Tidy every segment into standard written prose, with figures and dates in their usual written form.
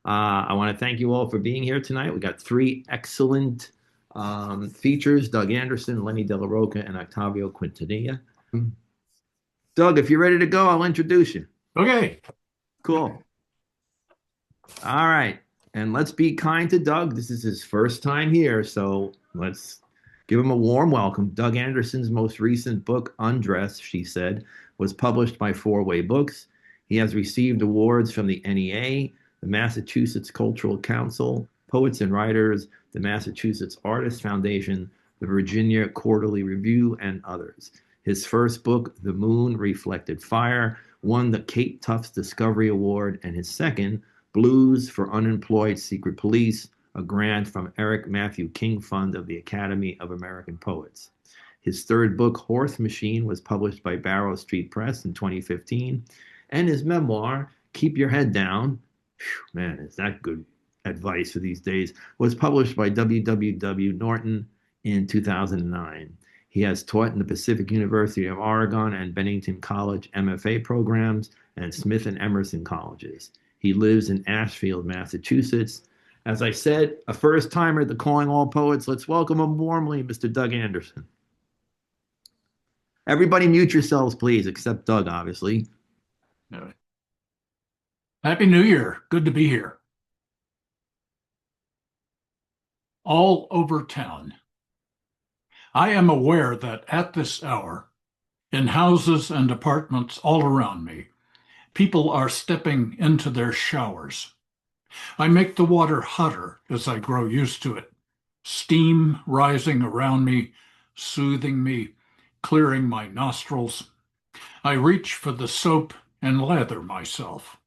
I want to thank you all for being here tonight. We got three excellent features: Doug Anderson, Lenny Dellarocca, and Octavio Quintanilla. Doug, if you're ready to go, I'll introduce you. Okay. Cool. All right. And let's be kind to Doug. This is his first time here, so let's give him a warm welcome. Doug Anderson's most recent book, Undress, she said, was published by Four Way Books. He has received awards from the NEA, the Massachusetts Cultural Council, Poets and Writers, the Massachusetts Artists Foundation, the Virginia Quarterly Review, and others. His first book, The Moon Reflected Fire, won the Kate Tufts Discovery Award, and his second, Blues for Unemployed Secret Police, a grant from Eric Matthew King Fund of the Academy of American Poets. His third book, Horse Machine, was published by Barrow Street Press in 2015, and his memoir, Keep Your Head Down, man, is that good advice for these days, was published by WWW Norton in 2009. He has taught in the Pacific University of Oregon and Bennington College MFA programs and Smith and Emerson colleges. He lives in Ashfield, Massachusetts. As I said, a first timer at the Calling All Poets. Let's welcome him warmly, Mr. Doug Anderson. Everybody mute yourselves, please, except Doug, obviously. All right. Happy New Year. Good to be here. All over town. I am aware that at this hour, in houses and apartments all around me, people are stepping into their showers. I make the water hotter as I grow used to it, steam rising around me, soothing me, clearing my nostrils. I reach for the soap and lather myself,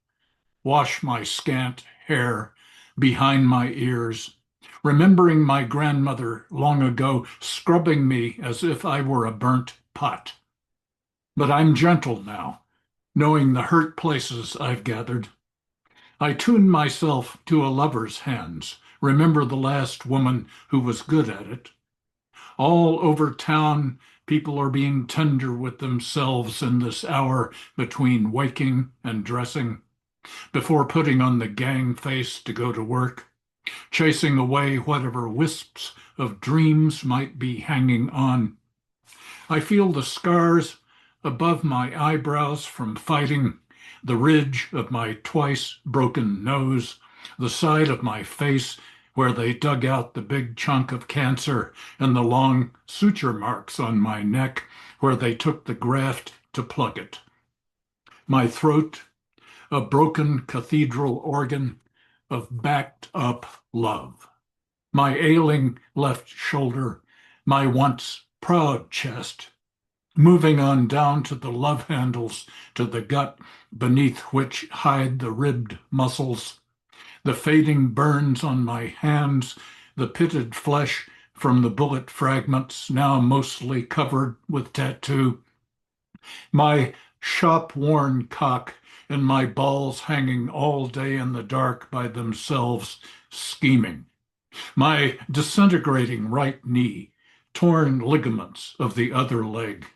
wash my scant hair behind my ears, remembering my grandmother long ago scrubbing me as if I were a burnt pot. But I'm gentle now, knowing the hurt places I've gathered. I tune myself to a lover's hands, remember the last woman who was good at it. All over town, people are being tender with themselves in this hour between waking and dressing, before putting on the gang face to go to work, chasing away whatever wisps of dreams might be hanging on. I feel the scars above my eyebrows from fighting, the ridge of my twice broken nose, the side of my face where they dug out the big chunk of cancer, and the long suture marks on my neck where they took the graft to plug it. My throat, a broken cathedral organ of backed up love. My ailing left shoulder, my once proud chest, moving on down to the love handles, to the gut beneath which hide the ribbed muscles, the fading burns on my hands, the pitted flesh from the bullet fragments now mostly covered with tattoo, my shop-worn cock and my balls hanging all day in the dark by themselves, scheming, my disintegrating right knee, torn ligaments of the other leg,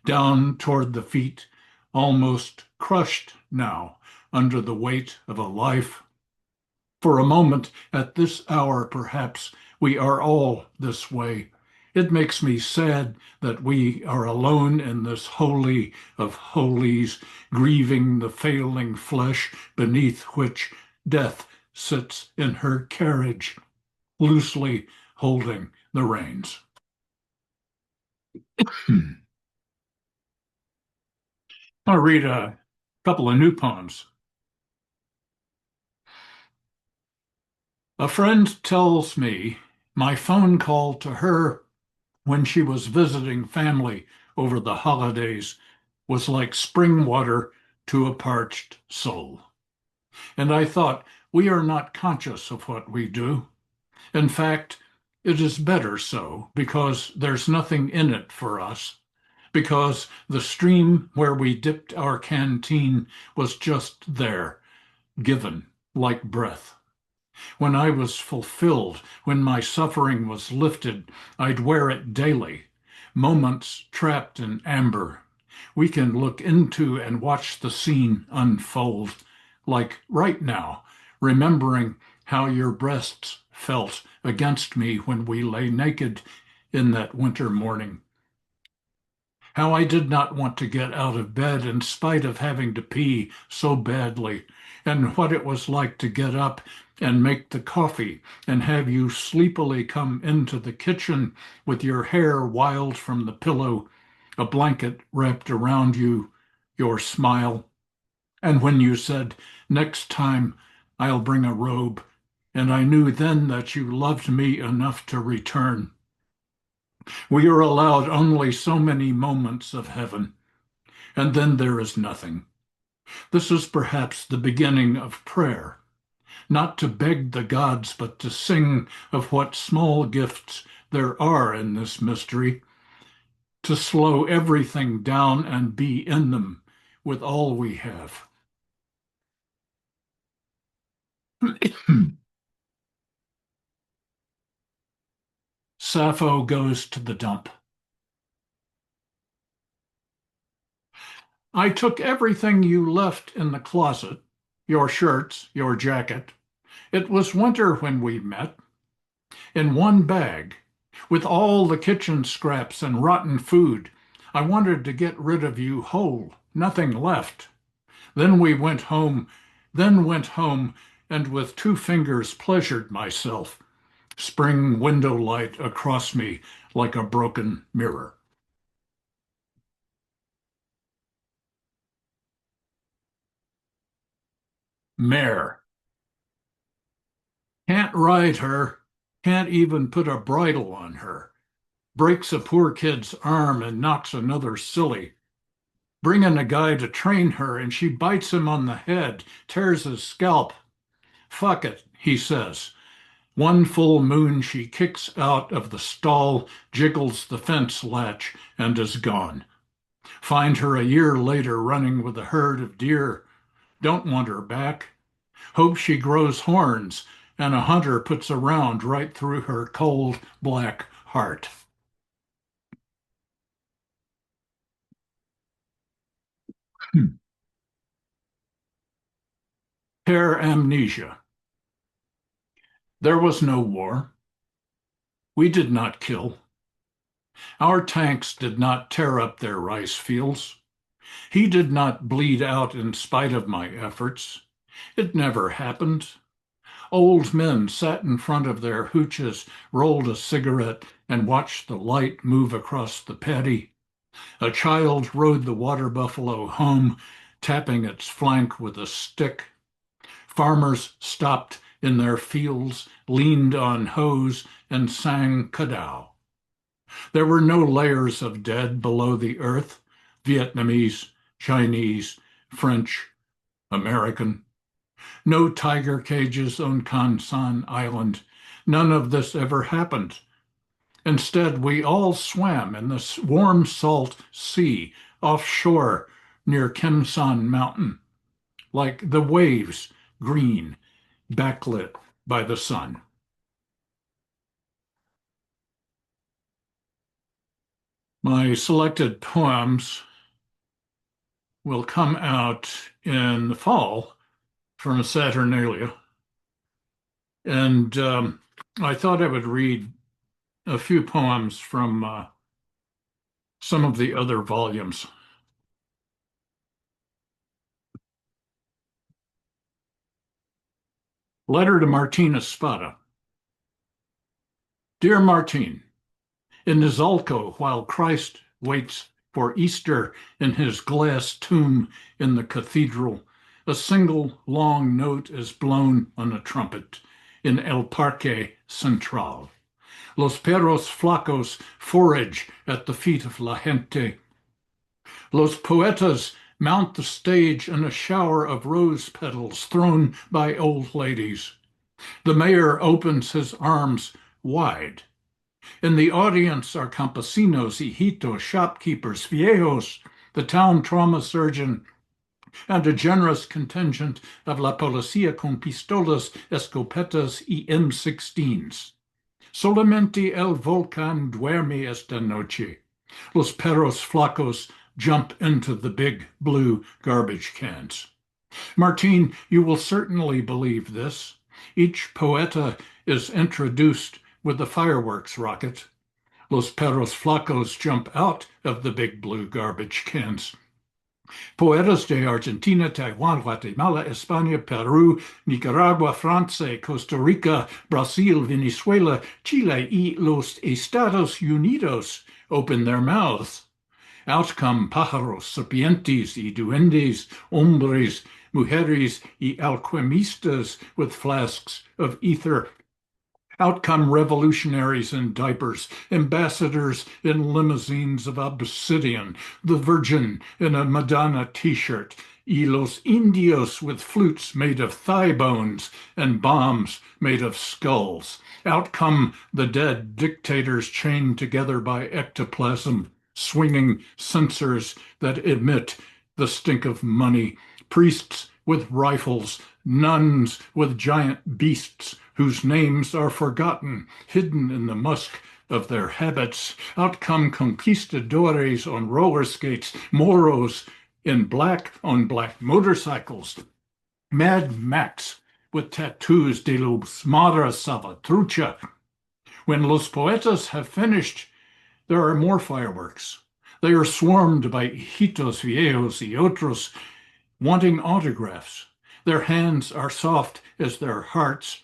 down toward the feet, almost crushed now under the weight of a life. For a moment, at this hour perhaps, we are all this way. It makes me sad that we are alone in this holy of holies, grieving the failing flesh beneath which death sits in her carriage, loosely holding the reins. I'll read a couple of new poems. A friend tells me my phone call to her when she was visiting family over the holidays was like spring water to a parched soul. And I thought, we are not conscious of what we do. In fact, it is better so, because there's nothing in it for us, because the stream where we dipped our canteen was just there, given like breath. When I was fulfilled, when my suffering was lifted, I'd wear it daily, moments trapped in amber. We can look into and watch the scene unfold, like right now, remembering how your breasts felt against me when we lay naked in that winter morning. How I did not want to get out of bed in spite of having to pee so badly, and what it was like to get up and make the coffee and have you sleepily come into the kitchen with your hair wild from the pillow, a blanket wrapped around you, your smile. And when you said, "Next time I'll bring a robe," and I knew then that you loved me enough to return. We are allowed only so many moments of heaven, and then there is nothing. This is perhaps the beginning of prayer, not to beg the gods, but to sing of what small gifts there are in this mystery, to slow everything down and be in them with all we have. Sappho goes to the dump. I took everything you left in the closet, your shirts, your jacket. It was winter when we met, in one bag, with all the kitchen scraps and rotten food. I wanted to get rid of you whole, nothing left. Then we went home, and with two fingers pleasured myself, spring window light across me like a broken mirror. Mare. Can't ride her, can't even put a bridle on her. Breaks a poor kid's arm and knocks another silly. Bring in a guy to train her and she bites him on the head, tears his scalp. Fuck it, he says. One full moon she kicks out of the stall, jiggles the fence latch, and is gone. Find her a year later running with a herd of deer. Don't want her back. Hope she grows horns and a hunter puts a round right through her cold black heart. Hair amnesia. There was no war. We did not kill. Our tanks did not tear up their rice fields. He did not bleed out in spite of my efforts. It never happened. Old men sat in front of their hooches, rolled a cigarette, and watched the light move across the paddy. A child rode the water buffalo home, tapping its flank with a stick. Farmers stopped in their fields, leaned on hoes, and sang Kadow. There were no layers of dead below the earth, Vietnamese, Chinese, French, American. No tiger cages on Kan San Island. None of this ever happened. Instead, we all swam in the warm salt sea offshore near Kim San Mountain, like the waves, green, backlit by the sun. My selected poems will come out in the fall from Saturnalia. And I thought I would read a few poems from some of the other volumes. Letter to Martina Spada. Dear Martine, in Nizalco, while Christ waits for Easter in his glass tomb in the cathedral, a single long note is blown on a trumpet in El Parque Central. Los perros flacos forage at the feet of la gente. Los poetas mount the stage in a shower of rose petals thrown by old ladies. The mayor opens his arms wide. In the audience are campesinos, hijitos, shopkeepers, viejos, the town trauma surgeon, and a generous contingent of la policía con pistolas, escopetas y M16s. Solamente el volcán duerme esta noche. Los perros flacos jump into the big blue garbage cans. Martine, you will certainly believe this. Each poeta is introduced with a fireworks rocket. Los perros flacos jump out of the big blue garbage cans. Poetas de Argentina, Taiwan, Guatemala, España, Peru, Nicaragua, France, Costa Rica, Brazil, Venezuela, Chile, y los Estados Unidos open their mouths. Out come pájaros, serpientes y duendes, hombres, mujeres y alquimistas with flasks of ether. Out come revolutionaries in diapers, ambassadors in limousines of obsidian, the Virgin in a Madonna t-shirt, y los indios with flutes made of thigh bones and bombs made of skulls. Out come the dead dictators chained together by ectoplasm, swinging censers that emit the stink of money, priests with rifles, nuns with giant beasts whose names are forgotten, hidden in the musk of their habits. Out come conquistadores on roller skates, moros in black on black motorcycles, Mad Max with tattoos de los Mara Salvatrucha. When Los Poetas have finished, there are more fireworks. They are swarmed by hijitos viejos y otros wanting autographs. Their hands are soft as their hearts.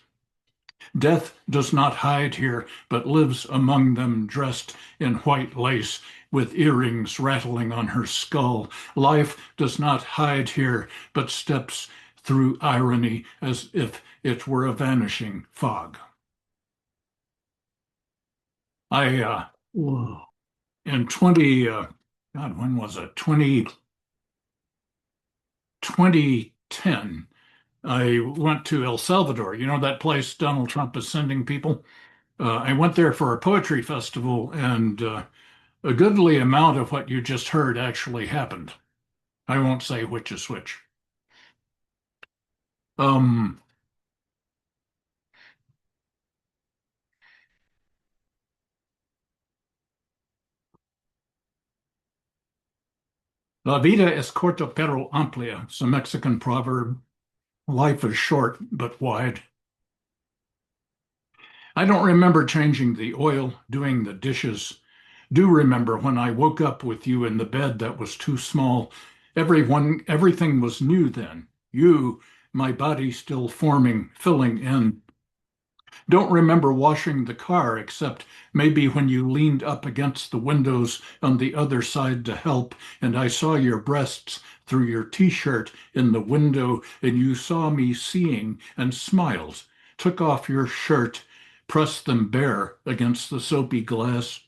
Death does not hide here, but lives among them dressed in white lace with earrings rattling on her skull. Life does not hide here, but steps through irony as if it were a vanishing fog. I, Whoa. in God, when was it? 2010, I went to El Salvador. You know that place Donald Trump is sending people? I went there for a poetry festival, and a goodly amount of what you just heard actually happened. I won't say which is which. Um, La vida es corta pero amplia. It's a Mexican proverb. Life is short but wide. I don't remember changing the oil, doing the dishes. Do remember when I woke up with you in the bed that was too small. Everything was new then. You, my body still forming, filling in. Don't remember washing the car, except maybe when you leaned up against the windows on the other side to help, and I saw your breasts through your t-shirt in the window, and you saw me seeing and smiled, took off your shirt, pressed them bare against the soapy glass.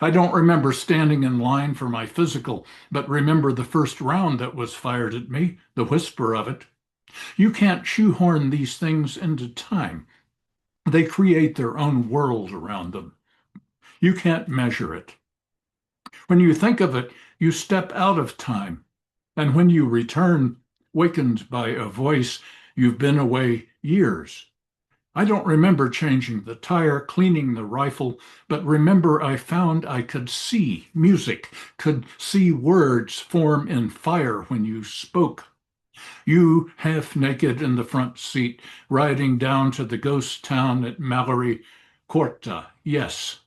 I don't remember standing in line for my physical, but remember the first round that was fired at me, the whisper of it. You can't shoehorn these things into time. They create their own world around them. You can't measure it. When you think of it, you step out of time. And when you return, wakened by a voice, you've been away years. I don't remember changing the tire, cleaning the rifle, but remember I found I could see music, could see words form in fire when you spoke. You, half naked in the front seat, riding down to the ghost town at Mallory Corta. Yes.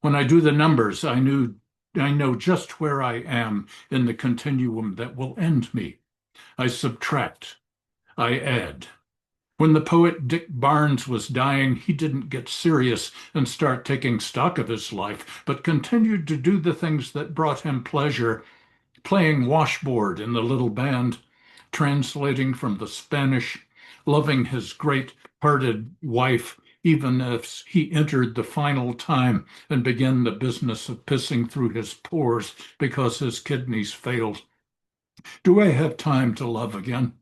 When I do the numbers, I know just where I am in the continuum that will end me. I subtract. I add. When the poet Dick Barnes was dying, he didn't get serious and start taking stock of his life, but continued to do the things that brought him pleasure, playing washboard in the little band, translating from the Spanish, loving his great-hearted wife, even as he entered the final time and began the business of pissing through his pores because his kidneys failed. Do I have time to love again?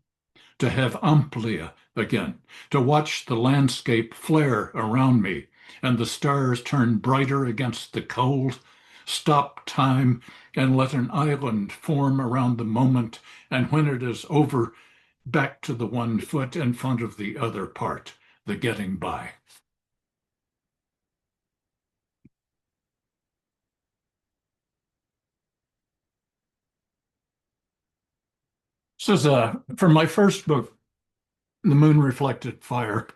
To have amplia again, to watch the landscape flare around me and the stars turn brighter against the cold, stop time and let an island form around the moment, and when it is over, back to the one foot in front of the other part, the getting by. This is from my first book, The Moon Reflected Fire.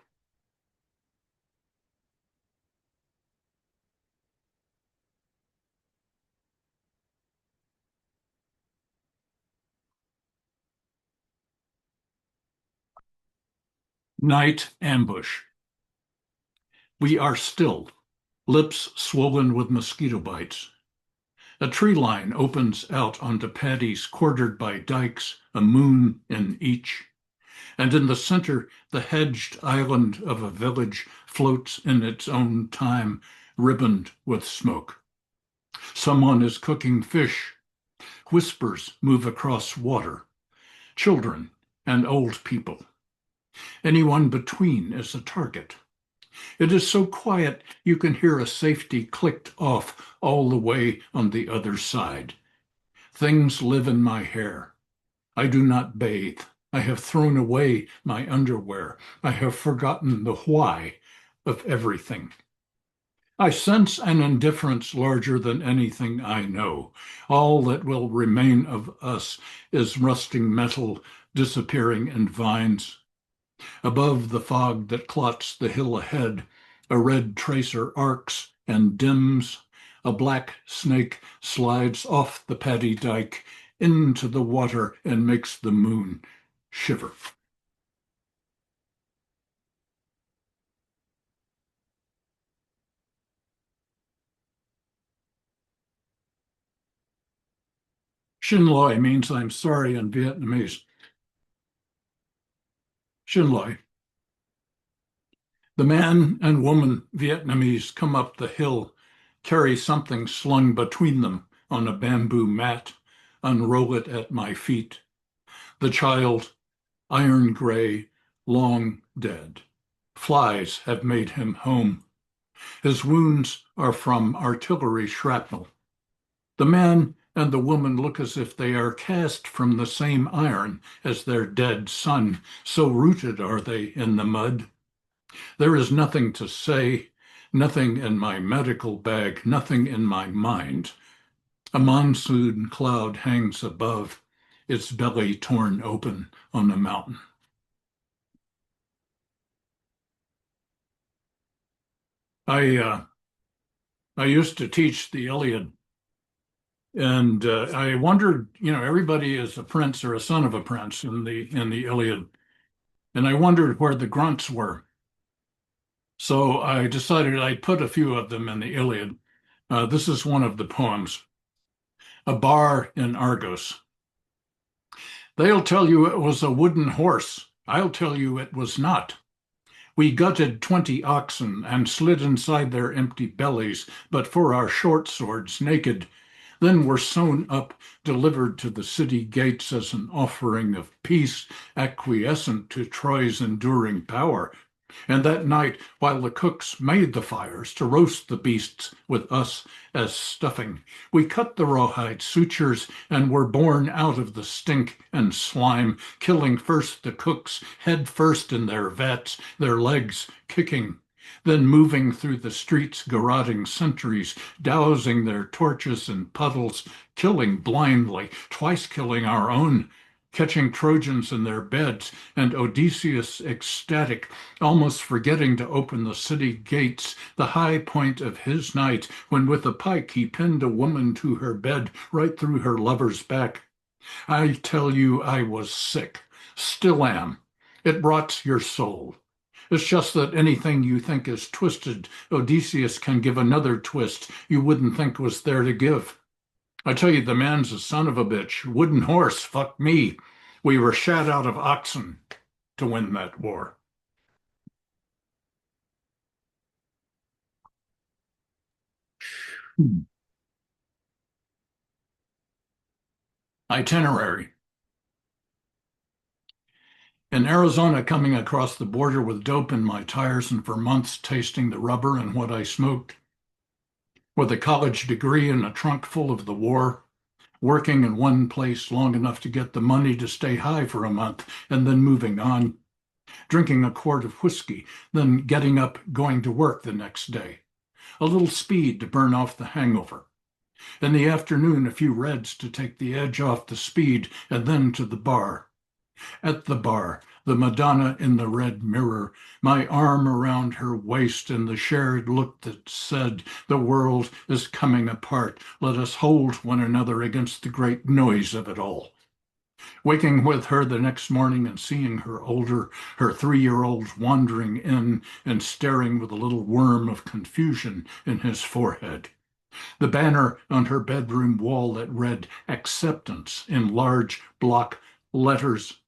Night ambush. We are still, lips swollen with mosquito bites. A tree line opens out onto paddies quartered by dikes, a moon in each. And in the center, the hedged island of a village floats in its own time, ribboned with smoke. Someone is cooking fish. Whispers move across water. Children and old people. Anyone between is a target. It is so quiet you can hear a safety clicked off all the way on the other side. Things live in my hair. I do not bathe. I have thrown away my underwear. I have forgotten the why of everything. I sense an indifference larger than anything I know. All that will remain of us is rusting metal disappearing in vines. Above the fog that clots the hill ahead, a red tracer arcs and dims. A black snake slides off the paddy dike into the water and makes the moon shiver. Xin Loi means I'm sorry in Vietnamese. Xin Loi. The man and woman Vietnamese come up the hill, carry something slung between them on a bamboo mat, unroll it at my feet. The child, iron gray, long dead. Flies have made him home. His wounds are from artillery shrapnel. The man and the woman look as if they are cast from the same iron as their dead son, so rooted are they in the mud. There is nothing to say, nothing in my medical bag, nothing in my mind. A monsoon cloud hangs above, its belly torn open on the mountain. I uh, I used to teach the Iliad, and I wondered, everybody is a prince or a son of a prince in the Iliad, and I wondered where the grunts were. So I decided I'd put a few of them in the Iliad. This is one of the poems, A Bar in Argos. They'll tell you it was a wooden horse. I'll tell you it was not. We gutted 20 oxen and slid inside their empty bellies, but for our short swords naked, then were sewn up, delivered to the city gates as an offering of peace, acquiescent to Troy's enduring power. And that night, while the cooks made the fires to roast the beasts with us as stuffing, we cut the rawhide sutures and were borne out of the stink and slime, killing first the cooks, head first in their vats, their legs kicking, then moving through the streets, garroting sentries, dousing their torches in puddles, killing blindly, twice killing our own, catching Trojans in their beds, and Odysseus ecstatic, almost forgetting to open the city gates, the high point of his night, when with a pike he pinned a woman to her bed right through her lover's back. I tell you I was sick, still am. It rots your soul. It's just that anything you think is twisted, Odysseus can give another twist you wouldn't think was there to give. I tell you, the man's a son of a bitch. Wooden horse, fuck me. We were shat out of oxen to win that war. Itinerary. In Arizona, coming across the border with dope in my tires and for months tasting the rubber and what I smoked, with a college degree and a trunk full of the war, working in one place long enough to get the money to stay high for a month and then moving on, drinking a quart of whiskey, then getting up, going to work the next day. A little speed to burn off the hangover. In the afternoon, a few reds to take the edge off the speed, and then to the bar. At the bar, the Madonna in the red mirror, my arm around her waist in the shared look that said, the world is coming apart. Let us hold one another against the great noise of it all. Waking with her the next morning and seeing her older, her 3-year-old wandering in and staring with a little worm of confusion in his forehead. The banner on her bedroom wall that read acceptance in large block letters.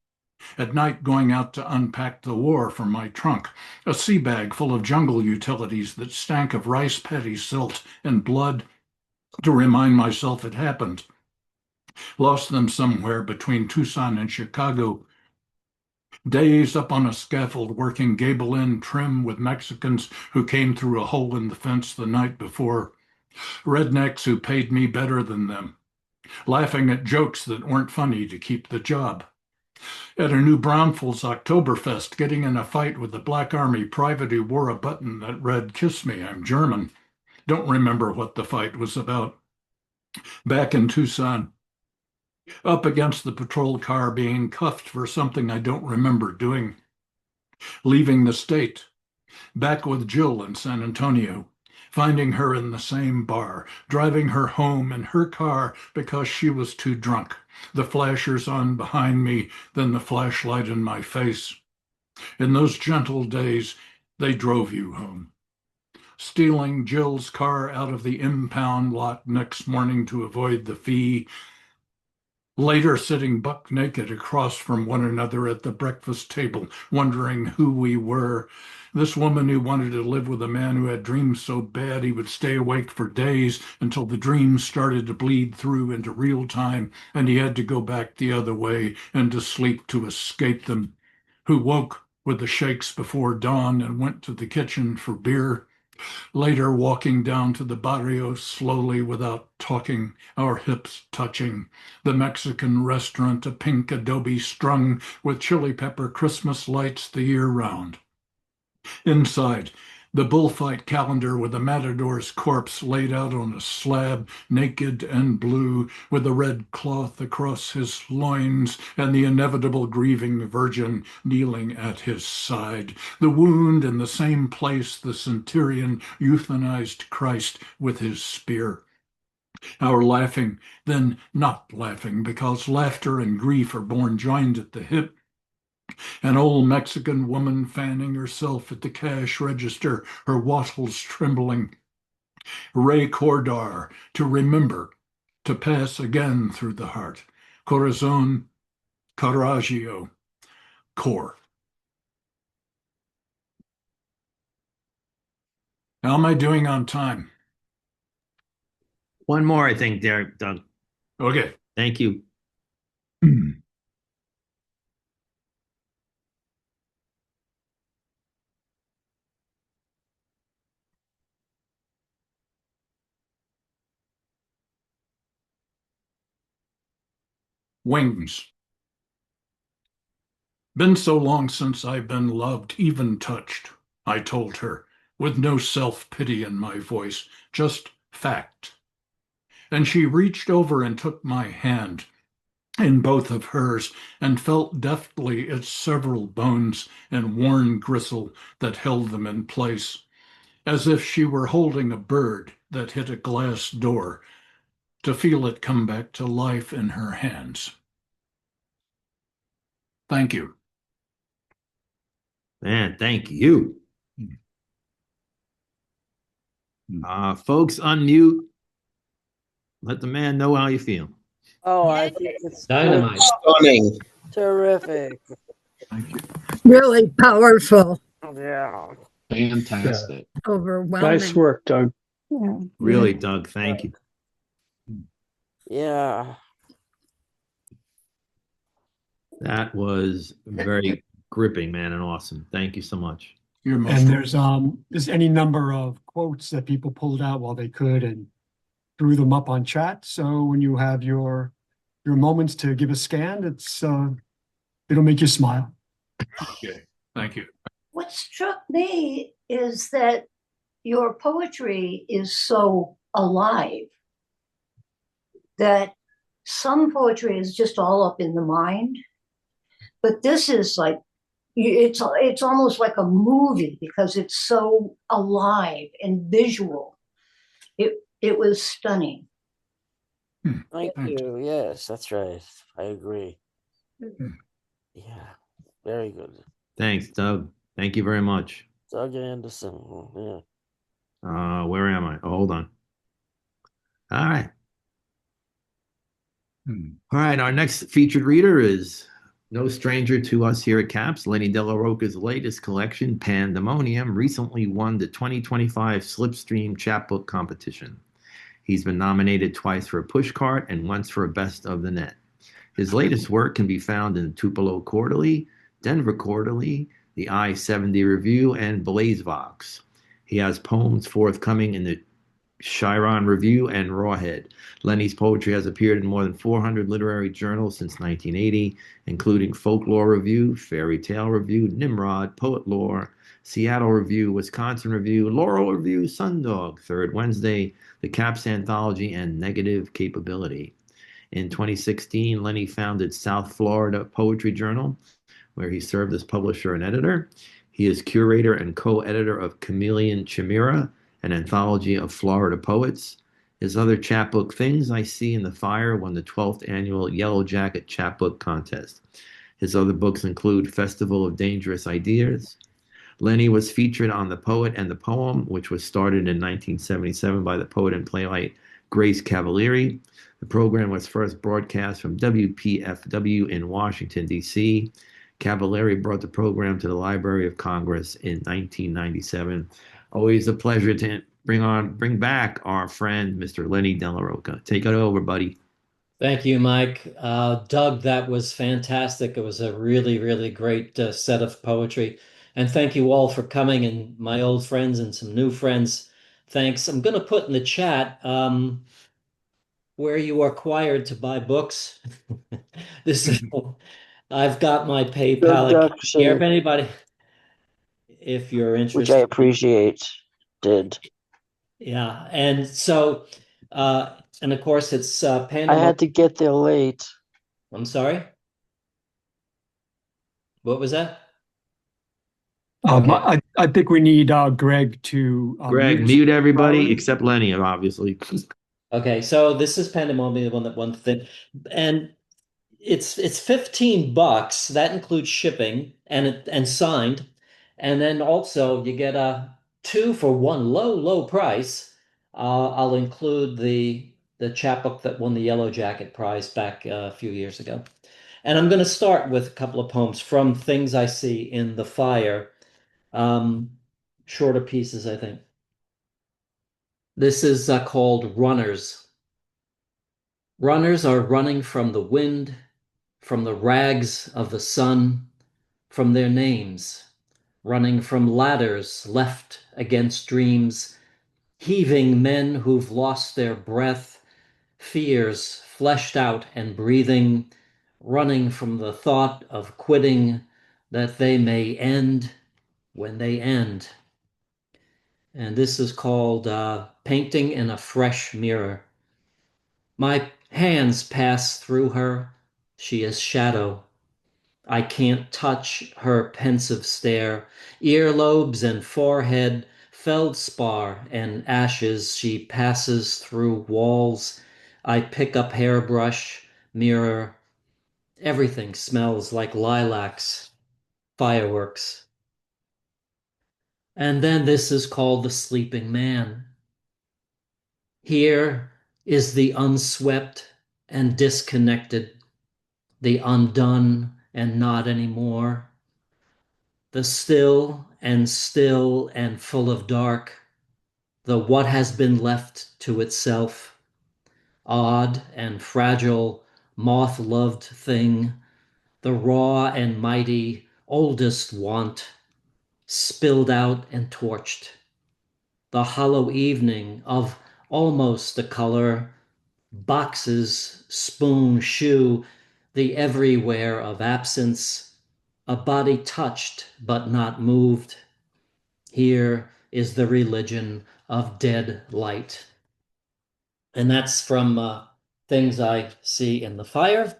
At night, going out to unpack the war from my trunk, a sea bag full of jungle utilities that stank of rice paddy silt and blood to remind myself it happened. Lost them somewhere between Tucson and Chicago. Days up on a scaffold working gable end trim with Mexicans who came through a hole in the fence the night before. Rednecks who paid me better than them. Laughing at jokes that weren't funny to keep the job. At a New Braunfels Oktoberfest, getting in a fight with a Black Army private who wore a button that read, "Kiss me, I'm German." Don't remember what the fight was about. Back in Tucson, up against the patrol car being cuffed for something I don't remember doing. Leaving the state, back with Jill in San Antonio, finding her in the same bar, driving her home in her car because she was too drunk. The flashers on behind me, then the flashlight in my face. In those gentle days, they drove you home. Stealing Jill's car out of the impound lot next morning to avoid the fee. Later, sitting buck naked across from one another at the breakfast table, wondering who we were. This woman who wanted to live with a man who had dreams so bad he would stay awake for days until the dreams started to bleed through into real time and he had to go back the other way and to sleep to escape them. Who woke with the shakes before dawn and went to the kitchen for beer. Later, walking down to the barrio slowly without talking, our hips touching. The Mexican restaurant, a pink adobe strung with chili pepper Christmas lights the year round. Inside, the bullfight calendar with the matador's corpse laid out on a slab, naked and blue, with a red cloth across his loins, and the inevitable grieving virgin kneeling at his side. The wound in the same place the centurion euthanized Christ with his spear. Our laughing, then not laughing, because laughter and grief are born joined at the hip. An old Mexican woman fanning herself at the cash register, her wattles trembling. Ray Cordar, to remember, to pass again through the heart. Corazon, Carraggio, core. How am I doing on time? One more, I think, Derek, Doug. Okay. Thank you. Wings. Been so long since I've been loved, even touched, I told her, with no self-pity in my voice, just fact. And she reached over and took my hand in both of hers and felt deftly its several bones and worn gristle that held them in place, as if she were holding a bird that hit a glass door, to feel it come back to life in her hands. Thank you. Man, thank you. Folks, unmute. Let the man know how you feel. Oh, I think it's Dynamite. stunning. Terrific. Thank you. Really powerful, Yeah. Fantastic. overwhelming. Nice work, Doug. Yeah. Really, Doug, thank you. Yeah. That was very gripping, man, and awesome. Thank you so much. You're most And there's any number of quotes that people pulled out while they could and threw them up on chat. So when you have your moments to give a scan, it'll make you smile. okay. Thank you. What struck me is that your poetry is so alive that some poetry is just all up in the mind, But this is like it's almost like a movie because it's so alive and visual. It was stunning. Thank you. Yes, that's right. I agree. Yeah, very good. Thanks, Doug. Thank you very much. Doug Anderson. Yeah. Where am I? Oh, hold on. All right. All right. Our next featured reader is no stranger to us here at CAPS. Lenny Dellarocca's latest collection, Pandemonium, recently won the 2025 Slipstream Chapbook Competition. He's been nominated twice for a pushcart and once for a Best of the Net. His latest work can be found in Tupelo Quarterly, Denver Quarterly, the I-70 Review, and BlazeVox. He has poems forthcoming in the Chiron Review and Rawhead. Lenny's poetry has appeared in more than 400 literary journals since 1980, including Folklore Review, Fairy Tale Review, Nimrod, Poet Lore, Seattle Review, Wisconsin Review, Laurel Review, Sundog, Third Wednesday, the Caps Anthology, and Negative Capability. In 2016, Lenny founded South Florida Poetry Journal, where he served as publisher and editor. He is curator and co-editor of Chameleon Chimera, an anthology of Florida poets. His other chapbook, Things I See in the Fire, won the 12th annual Yellow Jacket Chapbook Contest. His other books include Festival of Dangerous Ideas. Lenny was featured on The Poet and the Poem, which was started in 1977 by the poet and playwright Grace Cavalieri. The program was first broadcast from WPFW in Washington, D.C. Cavalieri brought the program to the Library of Congress in 1997. Always a pleasure to bring back our friend, Mr. Lenny Dellarocca. Take it over, buddy. Thank you, Mike. Doug, that was fantastic. It was a really, really great set of poetry. And thank you all for coming, and my old friends and some new friends. Thanks. I'm going to put in the chat where you are required to buy books. This is, I've got my PayPal account here. If anybody, if you're interested. Which I appreciate. Did. Yeah. And so, and of course, it's Pandemonium. I had to get there late. I'm sorry? What was that? I think we need Greg to Greg, mute everybody except Lenny, obviously. Okay, so this is Pandemonium, one thing, and it's $15. That includes shipping and signed, and then also you get a 2 for 1 low price. I'll include the chapbook that won the Yellow Jacket Prize back a few years ago, and I'm going to start with a couple of poems from Things I See in the Fire, shorter pieces, I think. This is called Runners. Runners are running from the wind, from the rags of the sun, from their names, running from ladders left against dreams, heaving men who've lost their breath, fears fleshed out and breathing, running from the thought of quitting that they may end when they end. And this is called Painting in a Fresh Mirror. My hands pass through her. She is shadow. I can't touch her pensive stare. Earlobes and forehead, feldspar and ashes. She passes through walls. I pick up hairbrush, mirror. Everything smells like lilacs, fireworks. And then this is called The Sleeping Man. Here is the unswept and disconnected, the undone and not anymore, the still and full of dark, the what has been left to itself, odd and fragile, moth-loved thing, the raw and mighty, oldest want, spilled out and torched, the hollow evening of almost a color, boxes, spoon, shoe, the everywhere of absence, a body touched but not moved. Here is the religion of dead light. And that's from Things I See in the Fire.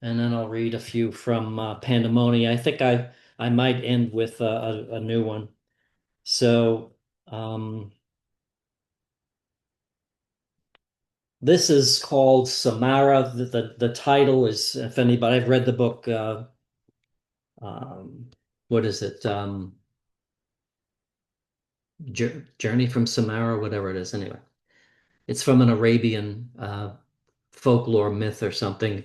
and then I'll read a few from Pandemonium. I think I might end with a new one. So this is called Samara. The title is, if anybody, I've read the book. What is it? Journey from Samara, whatever it is. Anyway, it's from an Arabian folklore myth or something,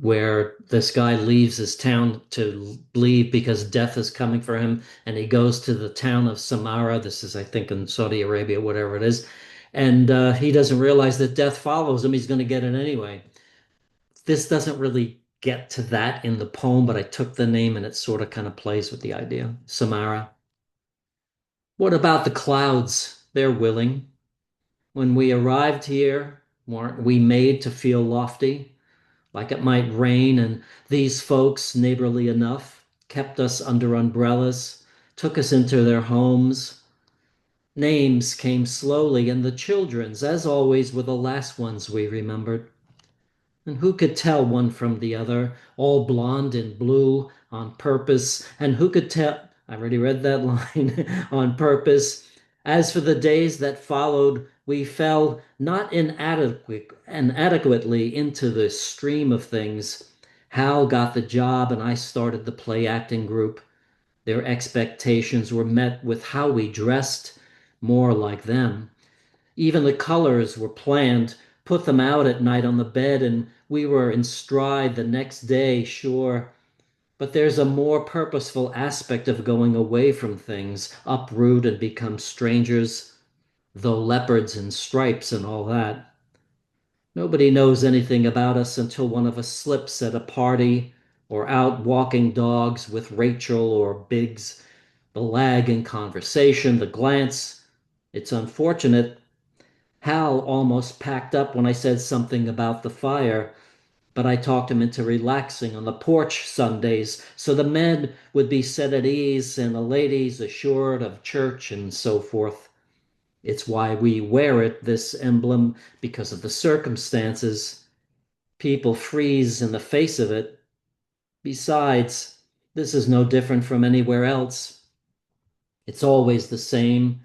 where this guy leaves his town to leave because death is coming for him, and he goes to the town of Samara. This is, I think, in Saudi Arabia, whatever it is, and he doesn't realize that death follows him. He's going to get it anyway. This doesn't really get to that in the poem, but I took the name and it sort of kind of plays with the idea. Samara. What about the clouds? They're willing. When we arrived here, weren't we made to feel lofty, like it might rain, and these folks, neighborly enough, kept us under umbrellas, took us into their homes. Names came slowly, and the children's, as always, were the last ones we remembered. And who could tell one from the other, all blonde and blue on purpose? And who could tell, I already read that line, on purpose. As for the days that followed, we fell not inadequately into the stream of things. Hal got the job and I started the play acting group. Their expectations were met with how we dressed, more like them. Even the colors were planned, put them out at night on the bed, and we were in stride the next day, sure. But there's a more purposeful aspect of going away from things, uproot and become strangers, though leopards and stripes and all that. Nobody knows anything about us until one of us slips at a party or out walking dogs with Rachel or Biggs. The lag in conversation, the glance. It's unfortunate. Hal almost packed up when I said something about the fire, but I talked him into relaxing on the porch Sundays so the men would be set at ease and the ladies assured of church and so forth. It's why we wear it, this emblem, because of the circumstances. People freeze in the face of it. Besides, this is no different from anywhere else. It's always the same,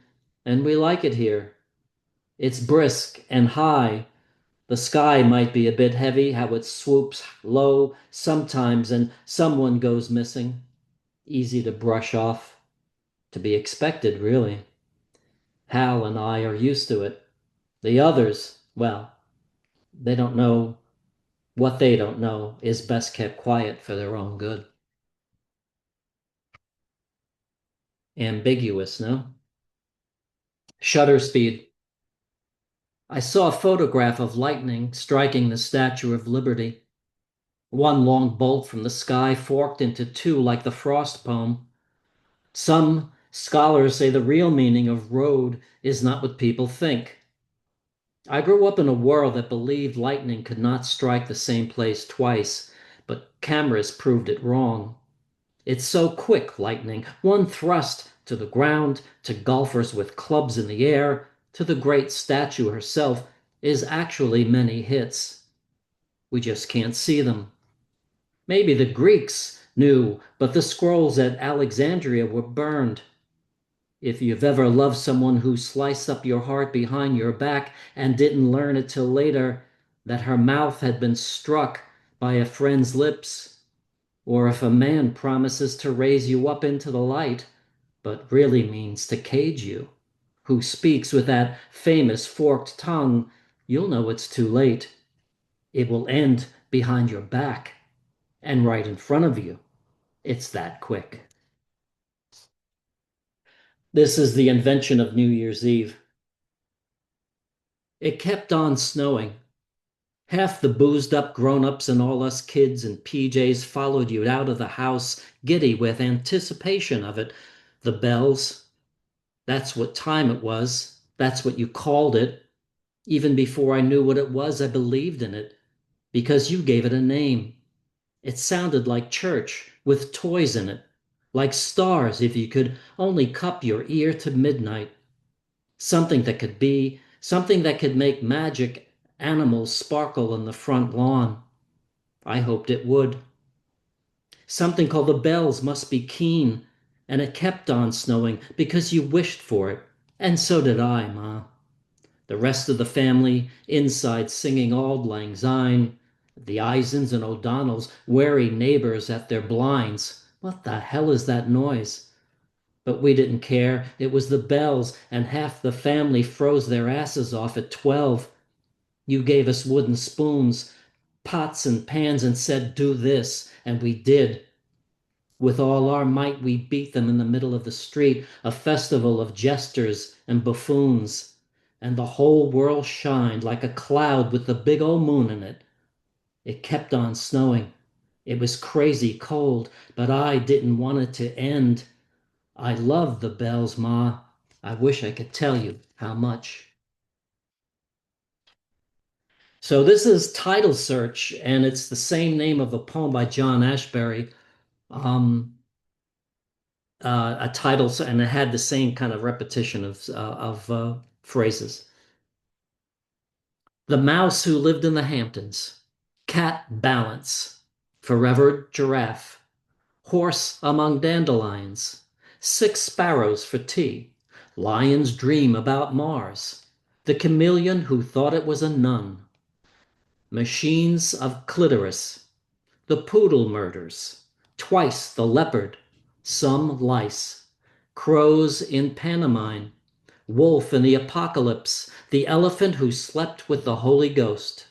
and we like it here. It's brisk and high. The sky might be a bit heavy, how it swoops low sometimes and someone goes missing. Easy to brush off. To be expected, really. Hal and I are used to it. The others, well, they don't know. What they don't know is best kept quiet for their own good. Ambiguous, no? Shutter speed. I saw a photograph of lightning striking the Statue of Liberty. One long bolt from the sky forked into two like the Frost poem. Some scholars say the real meaning of road is not what people think. I grew up in a world that believed lightning could not strike the same place twice, but cameras proved it wrong. It's so quick, lightning, one thrust to the ground, to golfers with clubs in the air, to the great statue herself, is actually many hits. We just can't see them. Maybe the Greeks knew, but the scrolls at Alexandria were burned. If you've ever loved someone who sliced up your heart behind your back and didn't learn it till later that her mouth had been struck by a friend's lips, or if a man promises to raise you up into the light, but really means to cage you, who speaks with that famous forked tongue, you'll know it's too late. It will end behind your back and right in front of you. It's that quick. This is the invention of New Year's Eve. It kept on snowing. Half the boozed up grown-ups and all us kids in PJs followed you out of the house, giddy with anticipation of it. The bells, that's what time it was. That's what you called it. Even before I knew what it was, I believed in it, because you gave it a name. It sounded like church, with toys in it, like stars if you could only cup your ear to midnight. Something that could be, something that could make magic animals sparkle on the front lawn. I hoped it would. Something called the bells must be keen, and it kept on snowing because you wished for it, and so did I, Ma. The rest of the family inside singing Auld Lang Syne, the Isons and O'Donnells wary neighbors at their blinds. What the hell is that noise? But we didn't care. It was the bells, and half the family froze their asses off at 12. You gave us wooden spoons, pots and pans, and said, do this, and we did. With all our might, we beat them in the middle of the street, a festival of jesters and buffoons. And the whole world shined like a cloud with the big old moon in it. It kept on snowing. It was crazy cold, but I didn't want it to end. I loved the bells, Ma. I wish I could tell you how much. So this is Title Search, and it's the same name of a poem by John Ashbery. A title, and it had the same kind of repetition of phrases. The mouse who lived in the Hamptons, cat balance, forever giraffe, horse among dandelions, 6 sparrows for tea, lion's dream about Mars, the chameleon who thought it was a nun, machines of clitoris, the poodle murders, twice the leopard, some lice, crows in pantomime, wolf in the apocalypse, the elephant who slept with the Holy Ghost,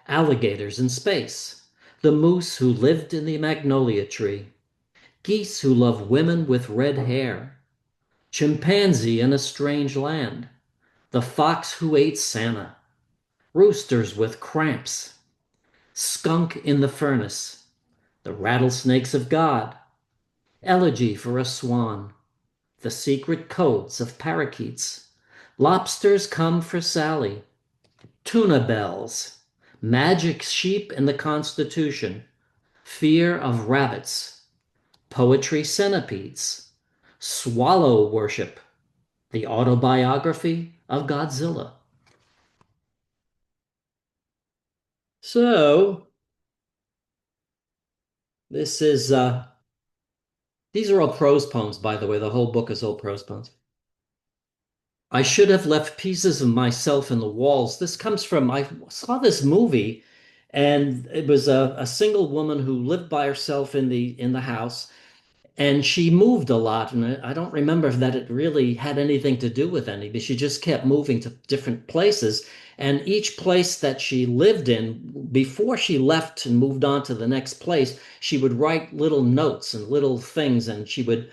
alligators in space, the moose who lived in the magnolia tree, geese who love women with red hair, chimpanzee in a strange land, the fox who ate Santa, roosters with cramps, skunk in the furnace, the rattlesnakes of God, elegy for a swan, the secret codes of parakeets, lobsters come for Sally, tuna bells, magic sheep in the Constitution, fear of rabbits, poetry centipedes, swallow worship, the autobiography of Godzilla. So, this is, these are all prose poems, by the way. The whole book is all prose poems. I should have left pieces of myself in the walls. This comes from, I saw this movie, and it was a single woman who lived by herself in the house, and she moved a lot. And I don't remember that it really had anything to do with anything. She just kept moving to different places. And each place that she lived in, before she left and moved on to the next place, she would write little notes and little things, and she would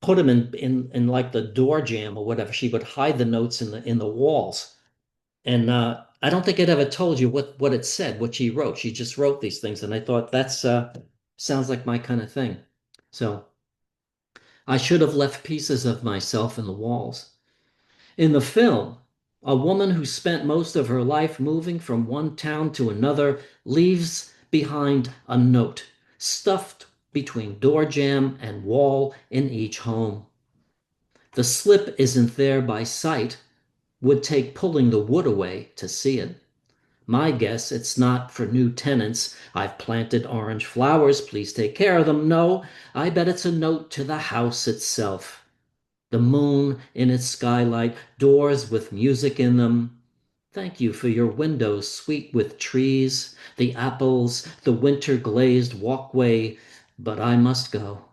put them in like the door jamb or whatever. She would hide the notes in the walls. And I don't think it ever told you what it said, what she wrote. She just wrote these things, and I thought that's sounds like my kind of thing. So I should have left pieces of myself in the walls. In the film, a woman who spent most of her life moving from one town to another leaves behind a note stuffed between door jamb and wall in each home. The slip isn't there by sight. Would take pulling the wood away to see it. My guess it's not for new tenants. I've planted orange flowers, please take care of them. No, I bet it's a note to the house itself. The moon in its skylight, doors with music in them. Thank you for your windows, sweet with trees, the apples, the winter glazed walkway, but I must go.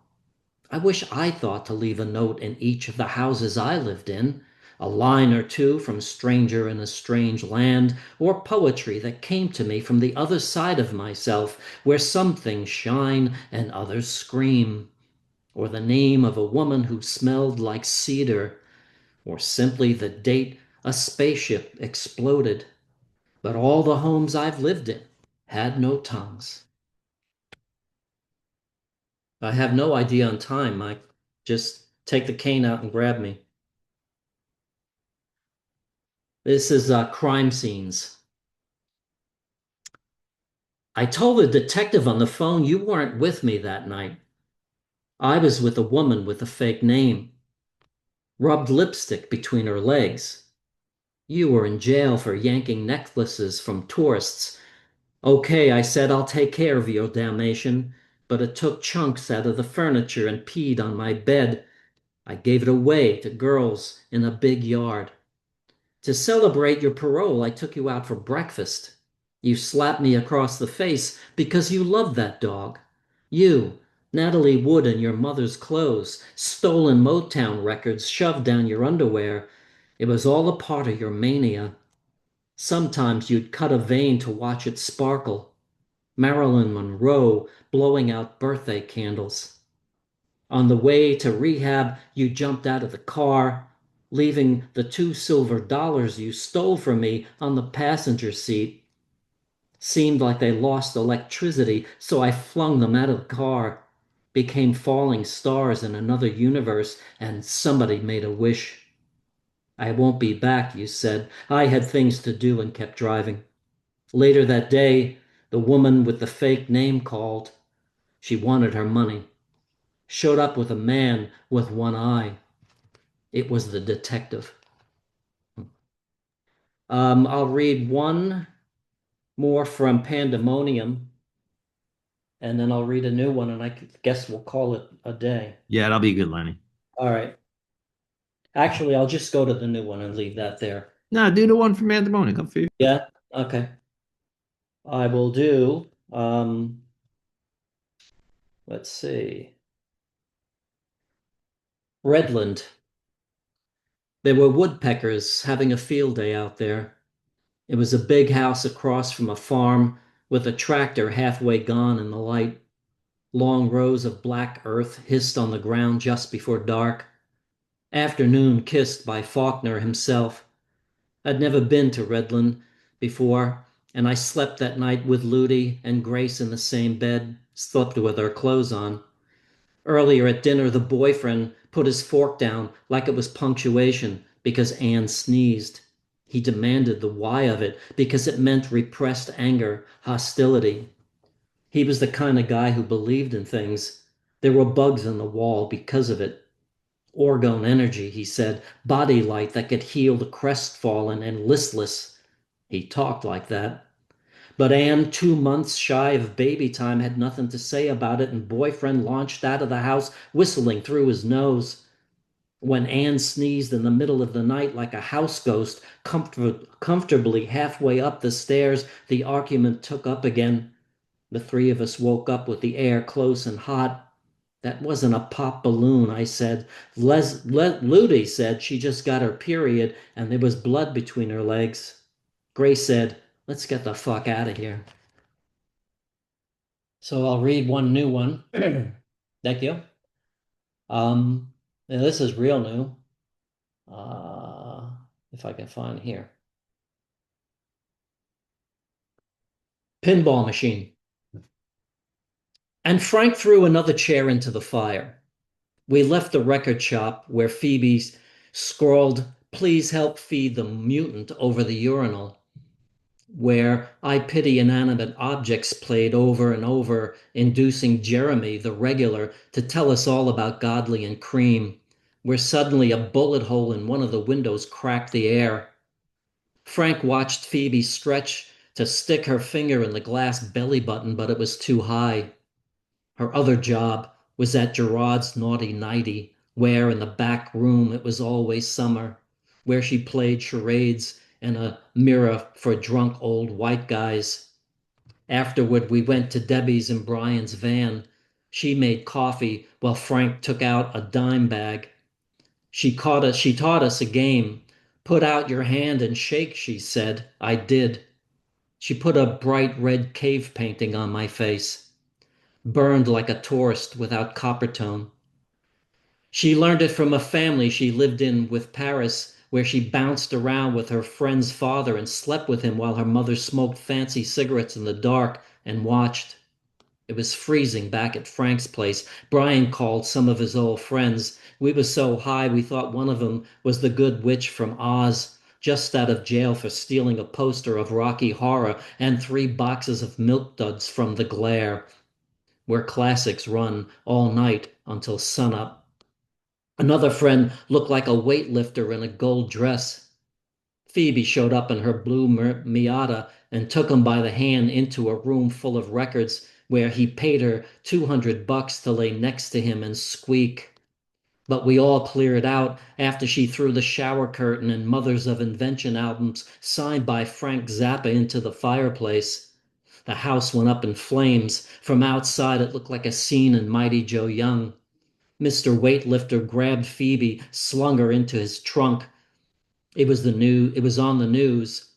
I wish I thought to leave a note in each of the houses I lived in, a line or two from Stranger in a Strange Land, or poetry that came to me from the other side of myself, where some things shine and others scream, or the name of a woman who smelled like cedar, or simply the date a spaceship exploded. But all the homes I've lived in had no tongues. I have no idea on time, Mike. Just take the cane out and grab me. This is crime scenes. I told the detective on the phone you weren't with me that night. I was with a woman with a fake name. Rubbed lipstick between her legs. You were in jail for yanking necklaces from tourists. Okay, I said, I'll take care of your Dalmatian, but it took chunks out of the furniture and peed on my bed. I gave it away to girls in a big yard. To celebrate your parole, I took you out for breakfast. You slapped me across the face because you loved that dog. You, Natalie Wood in your mother's clothes, stolen Motown records shoved down your underwear. It was all a part of your mania. Sometimes you'd cut a vein to watch it sparkle. Marilyn Monroe blowing out birthday candles. On the way to rehab, you jumped out of the car, leaving the $2 silver you stole from me on the passenger seat. Seemed like they lost electricity, so I flung them out of the car, became falling stars in another universe, and somebody made a wish. I won't be back, you said. I had things to do and kept driving. Later that day, the woman with the fake name called. She wanted her money. Showed up with a man with one eye. It was the detective. I'll read one more from Pandemonium, and then I'll read a new one, and I guess we'll call it a day. Yeah, that'll be good, Lenny. All right. Actually, I'll just go to the new one and leave that there. No, do the one from Pandemonium. Come for you. Yeah? Okay. I will do, let's see. Redland. There were woodpeckers having a field day out there. It was a big house across from a farm with a tractor halfway gone in the light. Long rows of black earth hissed on the ground just before dark. Afternoon kissed by Faulkner himself. I'd never been to Redland before, and I slept that night with Ludi and Grace in the same bed, slept with our clothes on. Earlier at dinner, the boyfriend put his fork down like it was punctuation because Anne sneezed. He demanded the why of it because it meant repressed anger, hostility. He was the kind of guy who believed in things. There were bugs in the wall because of it. Orgone energy, he said, body light that could heal the crestfallen and listless. He talked like that. But Anne, 2 months shy of baby time, had nothing to say about it, and boyfriend launched out of the house, whistling through his nose. When Anne sneezed in the middle of the night like a house ghost, comfortably halfway up the stairs, the argument took up again. The three of us woke up with the air close and hot. That wasn't a pop balloon, I said. Ludi said she just got her period and there was blood between her legs. Grace said, let's get the fuck out of here. So I'll read one new one. Thank you. Now this is real new. If I can find here. Pinball machine. And Frank threw another chair into the fire. We left the record shop where Phoebe scrawled, please help feed the mutant over the urinal, where I Pity Inanimate Objects played over and over, inducing Jeremy, the regular, to tell us all about Godley and Cream, where suddenly a bullet hole in one of the windows cracked the air. Frank watched Phoebe stretch to stick her finger in the glass belly button, but it was too high. Her other job was at Gerard's Naughty Nighty, where in the back room it was always summer, where she played charades and a mirror for drunk old white guys. Afterward, we went to Debbie's and Brian's van. She made coffee while Frank took out a dime bag. She taught us a game. Put out your hand and shake, she said. I did. She put a bright red cave painting on my face. Burned like a tourist without coppertone. She learned it from a family she lived in with Paris, where she bounced around with her friend's father and slept with him while her mother smoked fancy cigarettes in the dark and watched. It was freezing back at Frank's place. Brian called some of his old friends. We were so high we thought one of them was the good witch from Oz, just out of jail for stealing a poster of Rocky Horror and 3 boxes of Milk Duds from the Glare, where classics run all night until sunup. Another friend looked like a weightlifter in a gold dress. Phoebe showed up in her blue Miata and took him by the hand into a room full of records where he paid her $200 to lay next to him and squeak. But we all cleared out after she threw the shower curtain and Mothers of Invention albums signed by Frank Zappa into the fireplace. The house went up in flames. From outside, it looked like a scene in Mighty Joe Young. Mr. Weightlifter grabbed Phoebe, slung her into his trunk. It was on the news.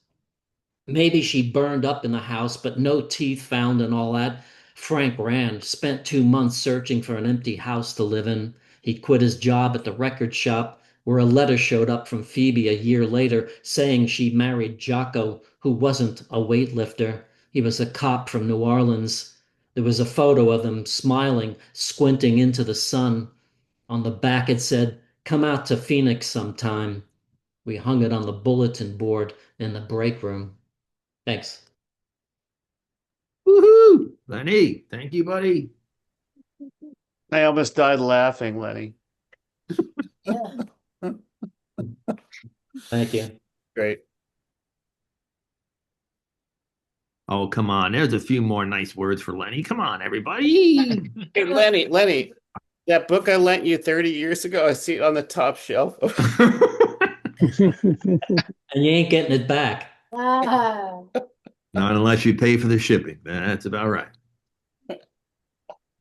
Maybe she burned up in the house, but no teeth found and all that. Frank ran, spent 2 months searching for an empty house to live in. He quit his job at the record shop, where a letter showed up from Phoebe a year later saying she married Jocko, who wasn't a weightlifter. He was a cop from New Orleans. There was a photo of them smiling, squinting into the sun. On the back it said, "Come out to Phoenix sometime." We hung it on the bulletin board in the break room. Thanks. Woohoo! Lenny, thank you, buddy. I almost died laughing, Lenny. Thank you. Great. Oh, come on. There's a few more nice words for Lenny. Come on, everybody. Hey, Lenny, that book I lent you 30 years ago, I see it on the top shelf. And you ain't getting it back. Ah, Not unless you pay for the shipping. That's about right.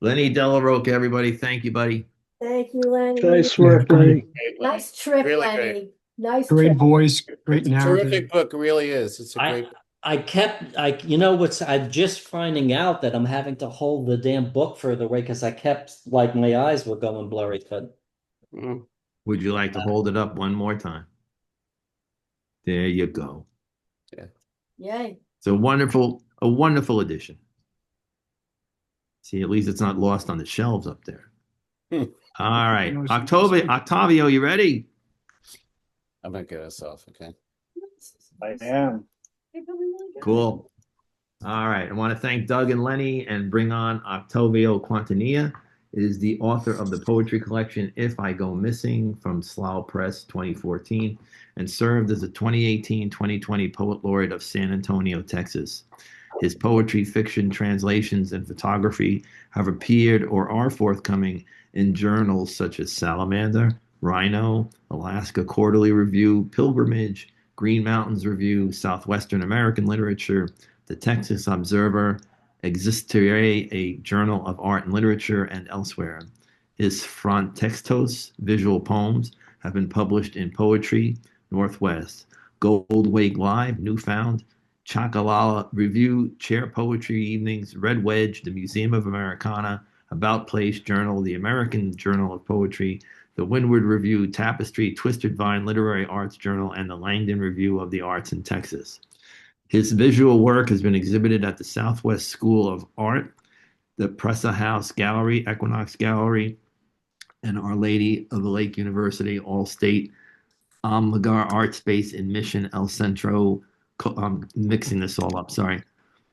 Lenny Dellarocca, everybody. Thank you, buddy. thank you, Lenny. Nice work, Lenny. Great, Nice trip, Really Lenny. great. Nice Great trip. voice, great It's a narrative. terrific book, it really is. It's a great book. I'm just finding out that I'm having to hold the damn book further away because I kept, like, my eyes were going blurry. But Mm. Would you like to hold it up one more time? There you go. Yay. It's a wonderful edition. See, at least it's not lost on the shelves up there. Hmm. All right. Octavio, you ready? I'm gonna get us off, okay? I am. Cool. All right. I want to thank Doug and Lenny and bring on Octavio Quintanilla. It is the author of the poetry collection If I Go Missing from Slough Press 2014 and served as the 2018-2020 Poet Laureate of San Antonio, Texas. His poetry, fiction, translations, and photography have appeared or are forthcoming in journals such as Salamander, Rhino, Alaska Quarterly Review, Pilgrimage, Green Mountains Review, Southwestern American Literature, the Texas Observer, Existere, a journal of art and literature, and elsewhere. His frontextos, visual poems, have been published in Poetry, Northwest, Gould Wake Live, Newfound, Chakalala Review, Chair Poetry Evenings, Red Wedge, the Museum of Americana, About Place Journal, the American Journal of Poetry, the Windward Review, Tapestry, Twisted Vine Literary Arts Journal, and the Langdon Review of the Arts in Texas. His visual work has been exhibited at the Southwest School of Art, the Presa House Gallery, Equinox Gallery, and Our Lady of the Lake University All-State Almagar Art Space in Mission El Centro. I'm mixing this all up, sorry.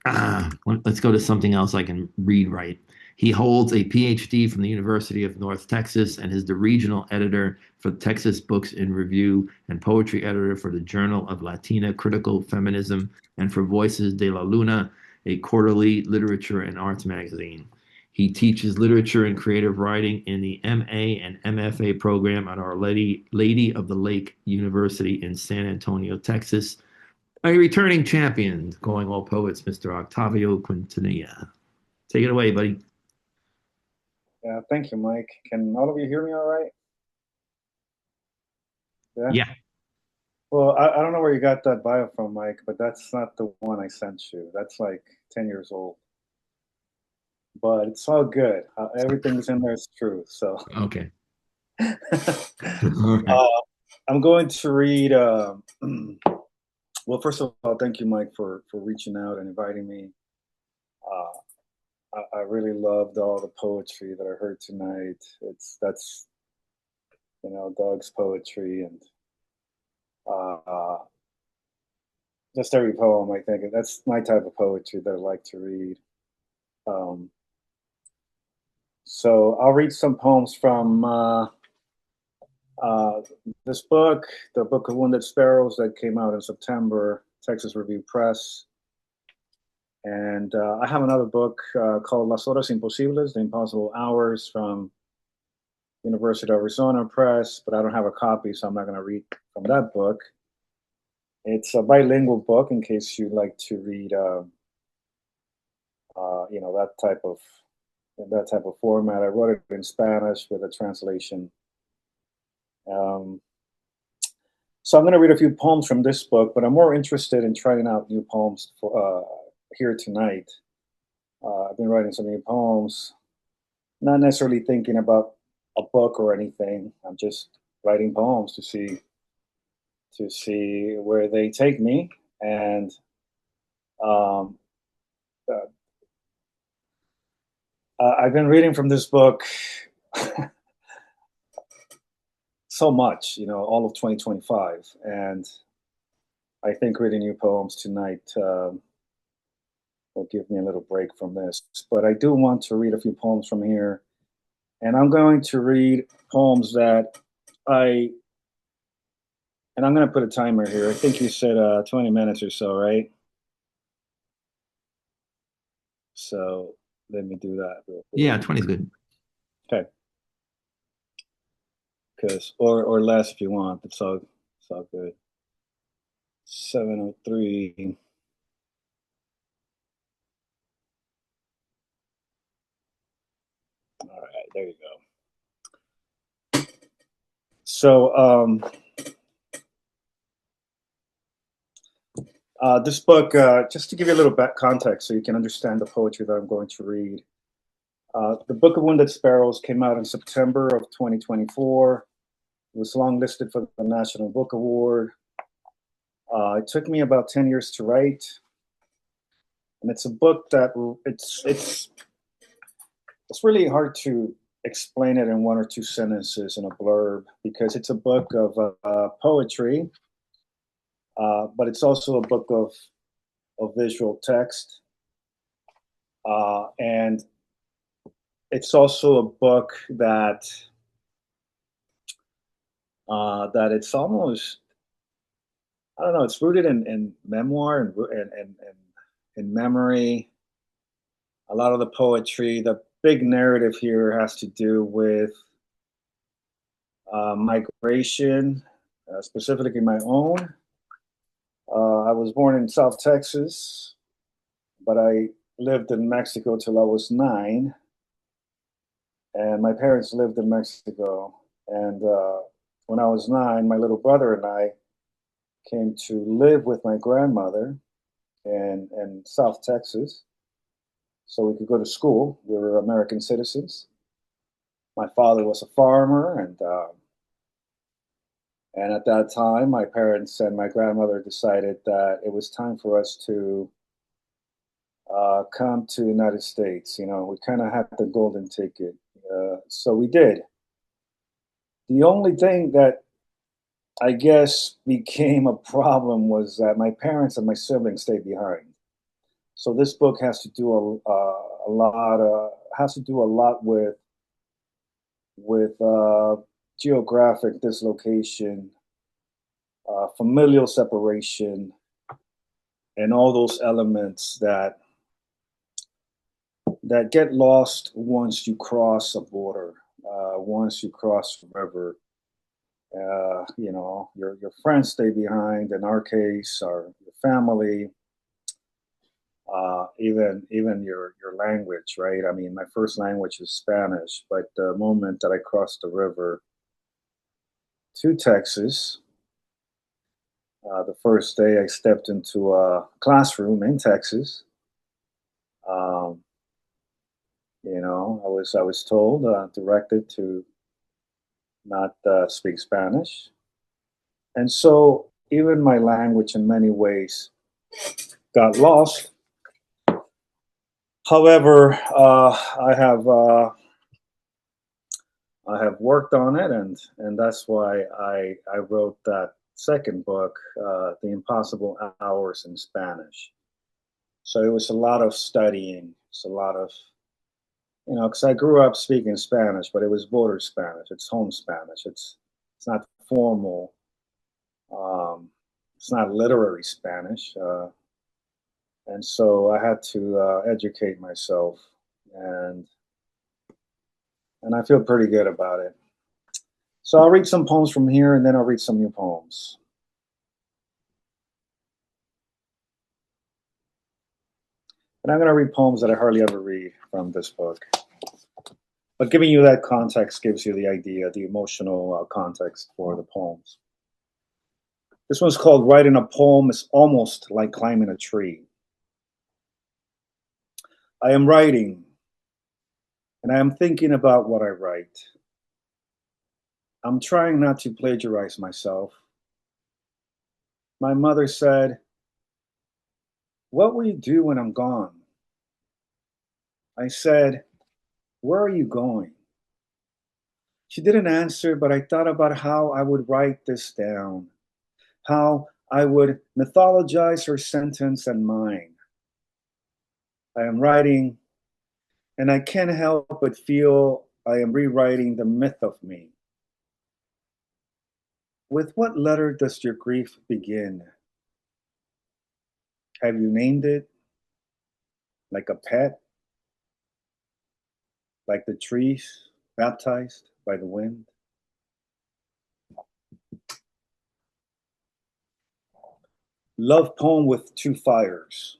Let's go to something else I can read right. He holds a PhD from the University of North Texas and is the regional editor for Texas Books in Review and poetry editor for the Journal of Latina Critical Feminism and for Voices de la Luna, a quarterly literature and arts magazine. He teaches literature and creative writing in the MA and MFA program at Our Lady of the Lake University in San Antonio, Texas. A returning champion, Going All Poets, Mr. Octavio Quintanilla. Take it away, buddy. Yeah, thank you, Mike. Can all of you hear me all right? Yeah. Well, I don't know where you got that bio from, Mike, but that's not the one I sent you. That's like 10 years old. But it's all good. Everything's in there is true. So Okay. I'm going to read. Well, first of all, thank you, Mike, for reaching out and inviting me. I really loved all the poetry that I heard tonight. That's Doug's poetry and just every poem. I think that's my type of poetry that I like to read. So I'll read some poems from this book, The Book of Wounded Sparrows, that came out in September, Texas Review Press. And I have another book called Las Horas Imposibles, The Impossible Hours, from University of Arizona Press, but I don't have a copy, so I'm not going to read from that book. It's a bilingual book in case you like to read, that type of format. I wrote it in Spanish with a translation. So I'm going to read a few poems from this book, but I'm more interested in trying out new poems for here tonight. I've been writing some new poems, not necessarily thinking about a book or anything. I'm just writing poems to see where they take me. And I've been reading from this book so much, all of 2025. And I think reading new poems tonight will give me a little break from this. But I do want to read a few poems from here. And I'm going to read poems that and I'm going to put a timer here. I think you said 20 minutes or so, right? So let me do that real quick. Yeah, 20 is good. Okay. Or less if you want. It's all good. 7:03. All right, there you go. So this book, just to give you a little back context so you can understand the poetry that I'm going to read. The Book of Wounded Sparrows came out in September of 2024. It was longlisted for the National Book Award. It took me about 10 years to write. And it's a book that it's really hard to explain it in one or two sentences in a blurb, because it's a book of poetry, but it's also a book of visual text. And it's also a book that it's almost, I don't know, it's rooted in memoir and in memory. A lot of the poetry, the big narrative here has to do with migration, specifically my own. I was born in South Texas, but I lived in Mexico till I was 9. And my parents lived in Mexico. And when I was 9, my little brother and I came to live with my grandmother in South Texas, so we could go to school. We were American citizens. My father was a farmer, and at that time, my parents and my grandmother decided that it was time for us to come to the United States. We kind of had the golden ticket, so we did. The only thing that I guess became a problem was that my parents and my siblings stayed behind. So this book has to do a lot with geographic dislocation, familial separation, and all those elements that get lost once you cross a border, once you cross a river. Your friends stay behind. In our case, your family. Even your language, right? I mean, my first language is Spanish, but the moment that I crossed the river to Texas, the first day I stepped into a classroom in Texas, I was told, directed to not speak Spanish. And so even my language in many ways got lost. However, I have worked on it, and that's why I wrote that second book, The Impossible Hours in Spanish. So it was a lot of studying. It's a lot of, because I grew up speaking Spanish, but it was border Spanish. It's home Spanish. It's not formal. It's not literary Spanish. And so I had to educate myself, and I feel pretty good about it. So I'll read some poems from here, and then I'll read some new poems. And I'm going to read poems that I hardly ever read from this book. But giving you that context gives you the idea, the emotional context for the poems. This one's called Writing a Poem is Almost Like Climbing a Tree. I am writing, and I am thinking about what I write. I'm trying not to plagiarize myself. My mother said, "What will you do when I'm gone?" I said, "Where are you going?" She didn't answer, but I thought about how I would write this down, how I would mythologize her sentence and mine. I am writing, and I can't help but feel I am rewriting the myth of me. With what letter does your grief begin? Have you named it? Like a pet? Like the trees baptized by the wind? Love poem with two fires.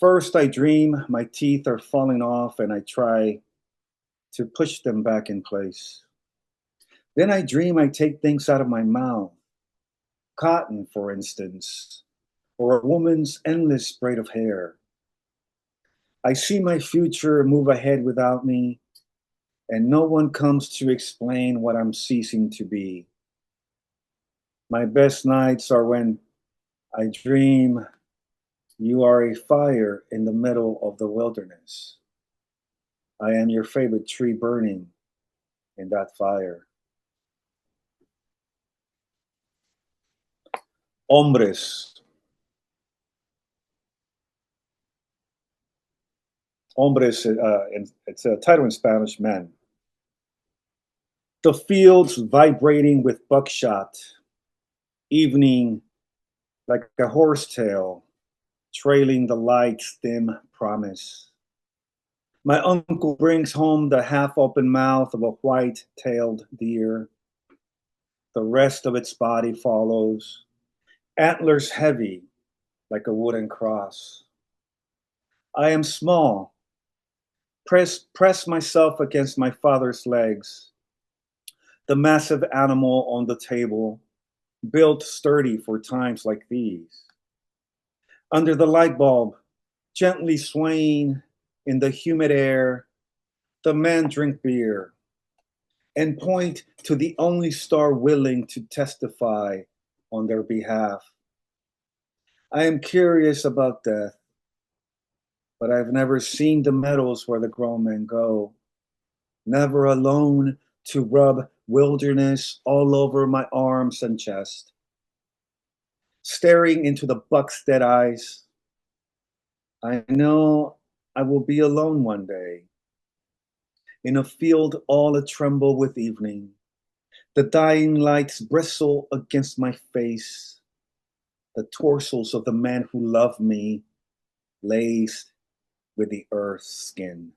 First, I dream my teeth are falling off and I try to push them back in place. Then I dream I take things out of my mouth, cotton, for instance, or a woman's endless braid of hair. I see my future move ahead without me, and no one comes to explain what I'm ceasing to be. My best nights are when I dream you are a fire in the middle of the wilderness. I am your favorite tree burning in that fire. Hombres. Hombres, it's a title in Spanish, men. The fields vibrating with buckshot, evening like a horsetail, trailing the light's dim promise. My uncle brings home the half-open mouth of a white-tailed deer. The rest of its body follows, antlers heavy like a wooden cross. I am small, press myself against my father's legs. The massive animal on the table, built sturdy for times like these. Under the light bulb, gently swaying in the humid air, the men drink beer and point to the only star willing to testify on their behalf. I am curious about death, but I've never seen the meadows where the grown men go. Never alone to rub wilderness all over my arms and chest. Staring into the buck's dead eyes, I know I will be alone one day. In a field all a-tremble with evening, the dying lights bristle against my face. The torsos of the men who love me, laced with the earth's skin.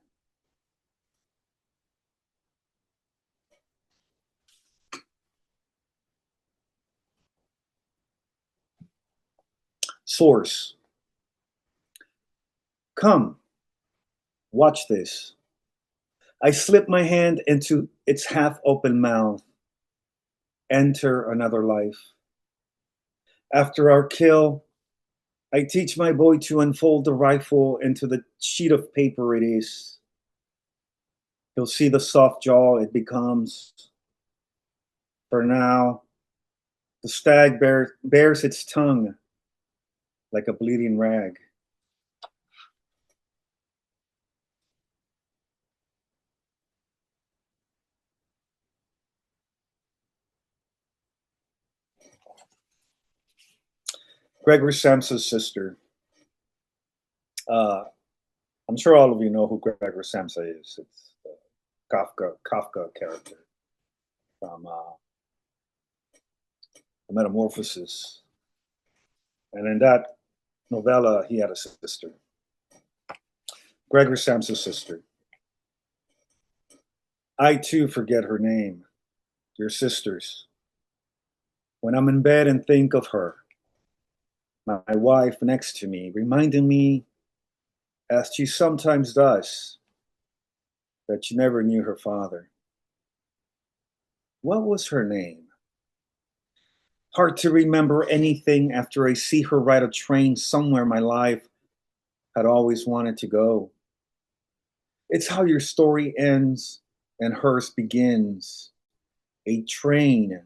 Source. Come, watch this. I slip my hand into its half-open mouth. Enter another life. After our kill, I teach my boy to unfold the rifle into the sheet of paper it is. He'll see the soft jaw it becomes. For now, the stag bears its tongue like a bleeding rag. Gregory Samsa's sister. I'm sure all of you know who Gregory Samsa is. It's the Kafka character. from The Metamorphosis. And in that novella, he had a sister, Gregory Samsa's sister. I too forget her name, your sister's. When I'm in bed and think of her, my wife next to me, reminding me, as she sometimes does, that she never knew her father. What was her name? Hard to remember anything after I see her ride a train somewhere my life had always wanted to go. It's how your story ends and hers begins. A train,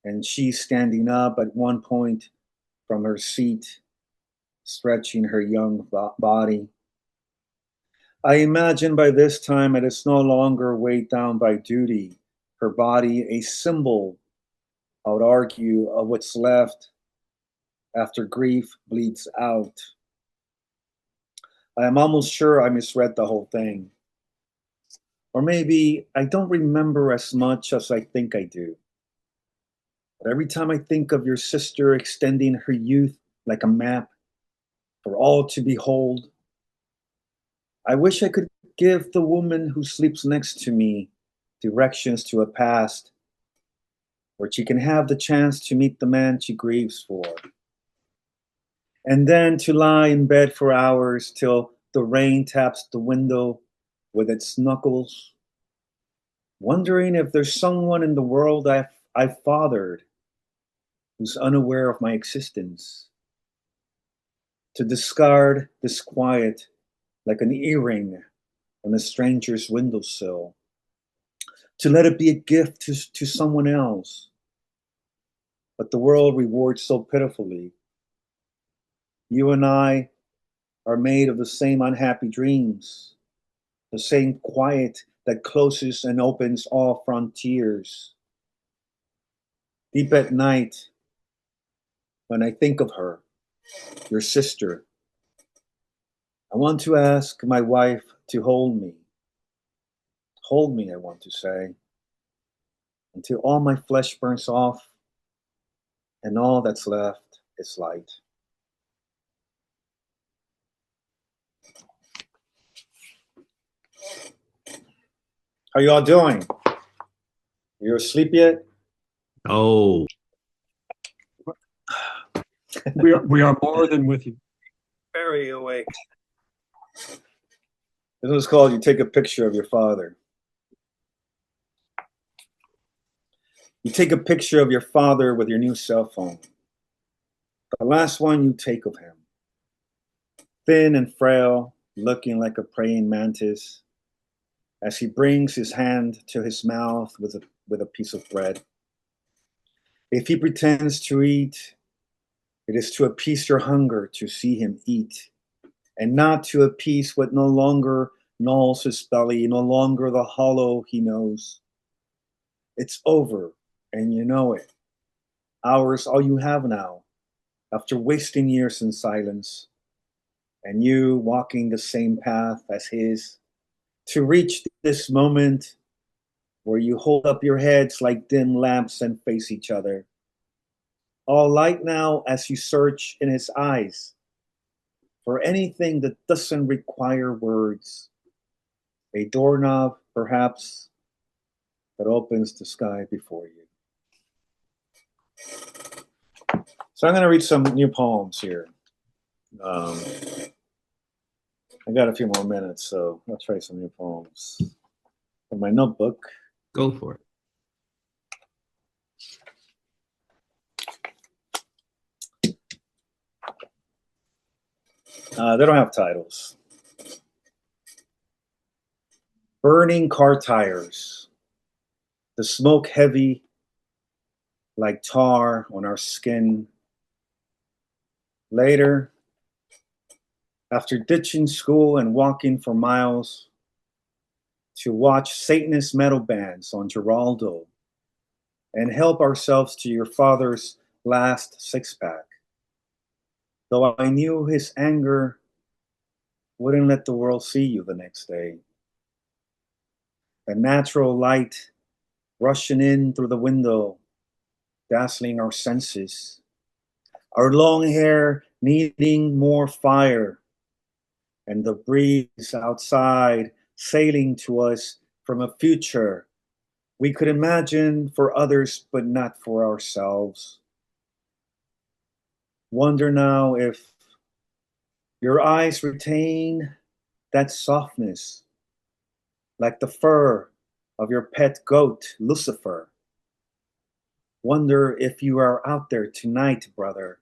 and she standing up at one point from her seat, stretching her young body. I imagine by this time it is no longer weighed down by duty, her body a symbol, I would argue, of what's left after grief bleeds out. I am almost sure I misread the whole thing. Or maybe I don't remember as much as I think I do. But every time I think of your sister extending her youth like a map for all to behold, I wish I could give the woman who sleeps next to me directions to a past where she can have the chance to meet the man she grieves for. And then to lie in bed for hours till the rain taps the window with its knuckles, wondering if there's someone in the world I've fathered who's unaware of my existence. To discard disquiet like an earring on a stranger's windowsill. To let it be a gift to someone else. But the world rewards so pitifully. You and I are made of the same unhappy dreams, the same quiet that closes and opens all frontiers. Deep at night, when I think of her, your sister, I want to ask my wife to hold me. Hold me, I want to say, until all my flesh burns off and all that's left is light. How you all doing? You asleep yet? Oh, We are more than with you. Very awake. This is called You Take a Picture of Your Father. You take a picture of your father with your new cell phone. The last one you take of him. Thin and frail, looking like a praying mantis, as he brings his hand to his mouth with a piece of bread. If he pretends to eat, it is to appease your hunger to see him eat, and not to appease what no longer gnaws his belly, no longer the hollow he knows. It's over, and you know it. Hours all you have now, after wasting years in silence, and you walking the same path as his, to reach this moment where you hold up your heads like dim lamps and face each other. All light now as you search in his eyes for anything that doesn't require words. A doorknob, perhaps, that opens the sky before you. So I'm going to read some new poems here. I got a few more minutes, so I'll try some new poems. From my notebook. go for it. They don't have titles. Burning car tires. The smoke heavy like tar on our skin. Later, after ditching school and walking for miles to watch Satanist metal bands on Geraldo and help ourselves to your father's last six-pack. Though I knew his anger wouldn't let the world see you the next day. The natural light rushing in through the window, dazzling our senses. Our long hair needing more fire, and the breeze outside sailing to us from a future we could imagine for others but not for ourselves. Wonder now if your eyes retain that softness, like the fur of your pet goat, Lucifer. Wonder if you are out there tonight, brother,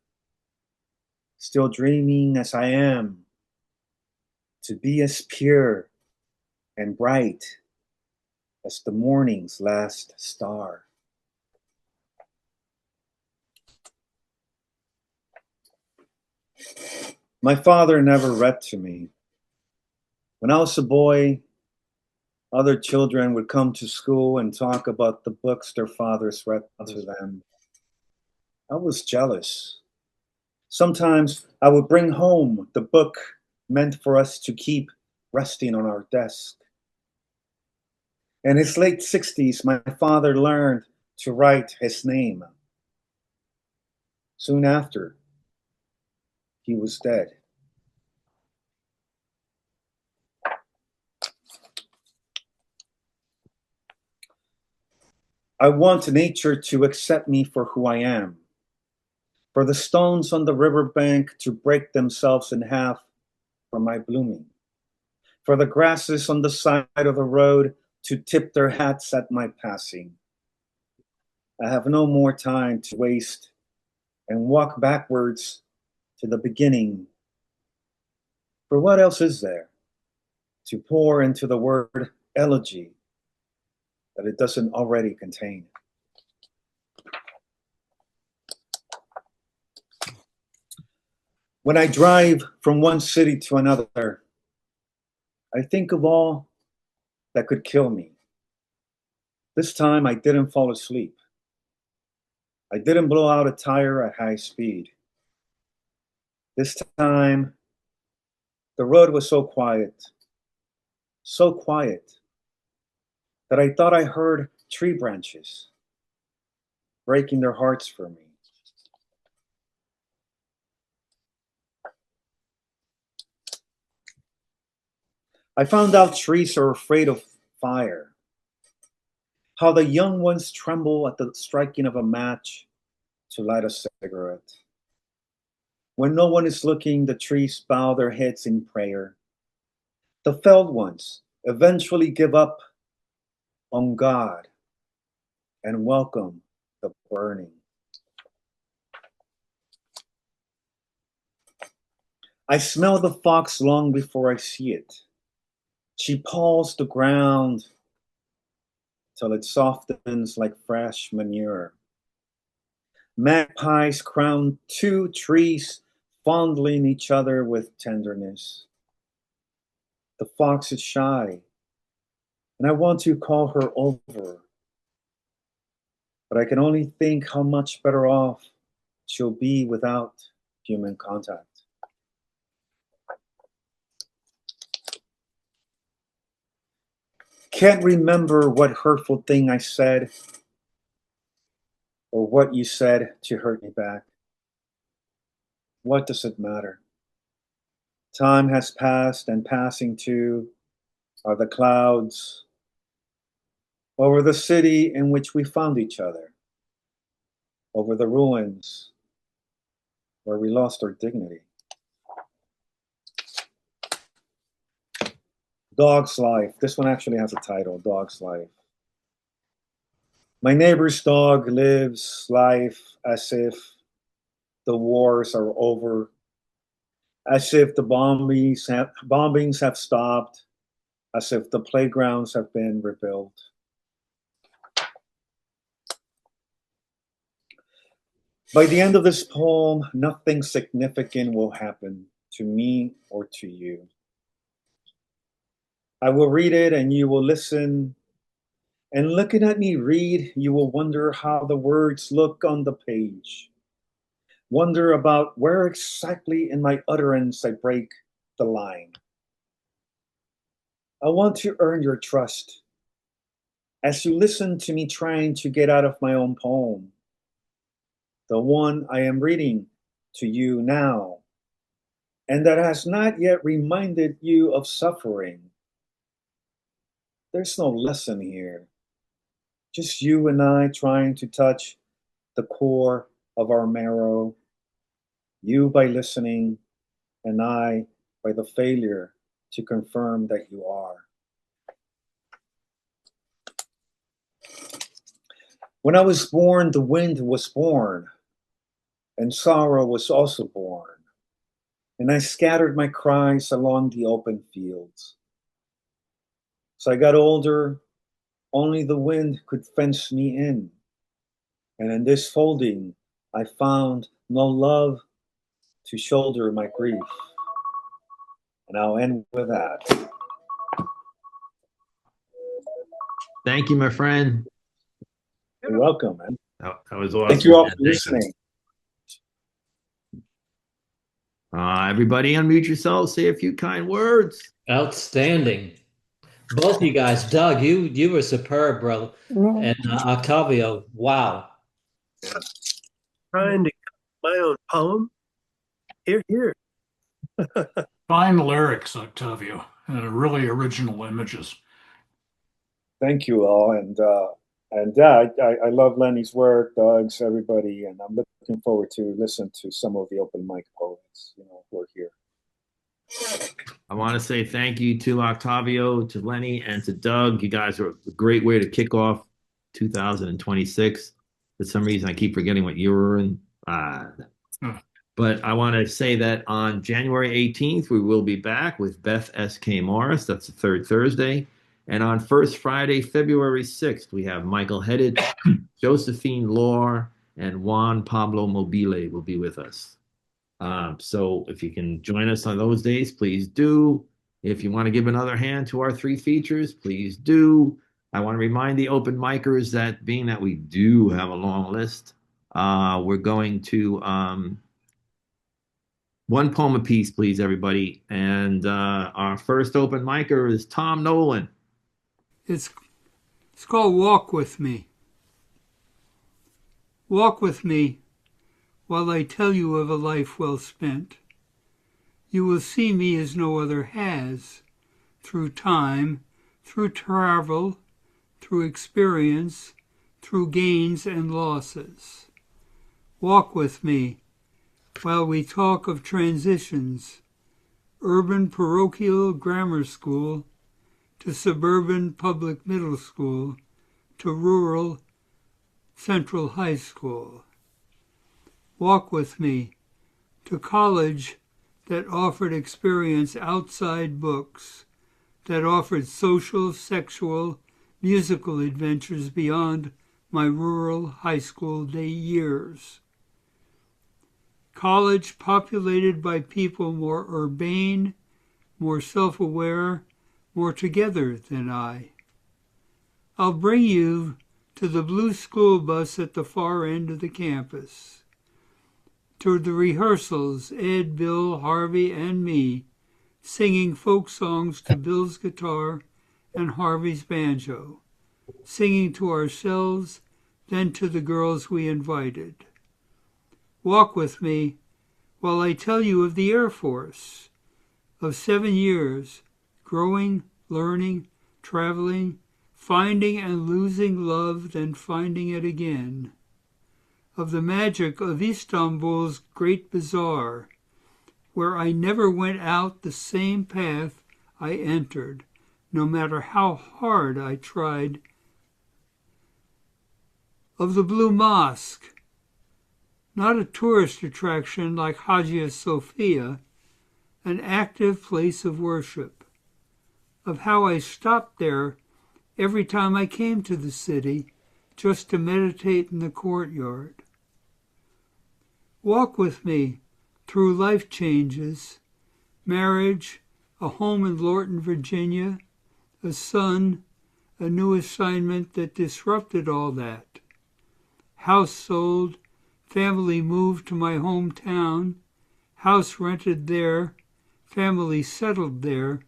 still dreaming as I am, to be as pure and bright as the morning's last star. My father never read to me. When I was a boy, other children would come to school and talk about the books their fathers read to them. I was jealous. Sometimes I would bring home the book meant for us to keep resting on our desk. In his late 60s, my father learned to write his name. Soon after, he was dead. I want nature to accept me for who I am, for the stones on the riverbank to break themselves in half for my blooming, for the grasses on the side of the road to tip their hats at my passing. I have no more time to waste and walk backwards to the beginning. For what else is there to pour into the word elegy that it doesn't already contain? When I drive from one city to another, I think of all that could kill me. This time I didn't fall asleep. I didn't blow out a tire at high speed. This time, the road was so quiet that I thought I heard tree branches breaking their hearts for me. I found out trees are afraid of fire, how the young ones tremble at the striking of a match to light a cigarette. When no one is looking, the trees bow their heads in prayer. The felled ones eventually give up on God and welcome the burning. I smell the fox long before I see it. She paws the ground till it softens like fresh manure. Magpies crown two trees, fondling each other with tenderness. The fox is shy, and I want to call her over, but I can only think how much better off she'll be without human contact. Can't remember what hurtful thing I said or what you said to hurt me back. What does it matter? Time has passed, and passing too are the clouds over the city in which we found each other, over the ruins where we lost our dignity. Dog's Life. This one actually has a title, Dog's Life. My neighbor's dog lives life as if the wars are over, as if the bombings have stopped, as if the playgrounds have been rebuilt. By the end of this poem, nothing significant will happen to me or to you. I will read it and you will listen, and looking at me read, you will wonder how the words look on the page. Wonder about where exactly in my utterance I break the line. I want to earn your trust, as you listen to me trying to get out of my own poem, the one I am reading to you now, and that has not yet reminded you of suffering. There's no lesson here, just you and I trying to touch the core of our marrow, you by listening, and I by the failure to confirm that you are. When I was born, the wind was born, and sorrow was also born, and I scattered my cries along the open fields. As I got older, only the wind could fence me in, and in this folding, I found no love to shoulder my grief. And I'll end with that. Thank you, my friend. You're welcome, man. That was awesome. Thank you all man. for listening. Everybody unmute yourselves, say a few kind words. Outstanding. Both you guys. Doug, you were superb, bro. And Octavio, wow. Trying to my own poem. Here. Fine lyrics, Octavio, and really original images. Thank you all, and yeah, I love Lenny's work, Doug's, everybody, and I'm looking forward to listen to some of the open mic poets, who are here. I want to say thank you to Octavio, to Lenny, and to Doug. You guys are a great way to kick off 2026. For some reason, I keep forgetting what year we're in. But I want to say that on January 18th, we will be back with Beth S.K. Morris. That's the third Thursday. And on first Friday, February 6th, we have Michael Headed, Josephine Law, and Juan Pablo Mobile will be with us. So if you can join us on those days, please do. If you want to give another hand to our three features, please do. I want to remind the open micers that being that we do have a long list, we're going to one poem apiece, please, everybody. And our first open micer is Tom Nolan. It's called Walk With Me. Walk with me while I tell you of a life well spent. You will see me as no other has, through time, through travel, through experience, through gains and losses. Walk with me while we talk of transitions, urban parochial grammar school to suburban public middle school to rural central high school. Walk with me to college that offered experience outside books, that offered social, sexual, musical adventures beyond my rural high school day years. College populated by people more urbane, more self-aware, more together than I. I'll bring you to the blue school bus at the far end of the campus, to the rehearsals, Ed, Bill, Harvey, and me, singing folk songs to Bill's guitar and Harvey's banjo, singing to ourselves, then to the girls we invited. Walk with me while I tell you of the Air Force, of 7 years, growing, learning, traveling, finding and losing love, then finding it again. Of the magic of Istanbul's great bazaar, where I never went out the same path I entered, no matter how hard I tried. Of the Blue Mosque, not a tourist attraction like Hagia Sophia, an active place of worship. Of how I stopped there every time I came to the city just to meditate in the courtyard. Walk with me through life changes, marriage, a home in Lorton, Virginia, a son, a new assignment that disrupted all that. House sold, family moved to my hometown, house rented there, family settled there,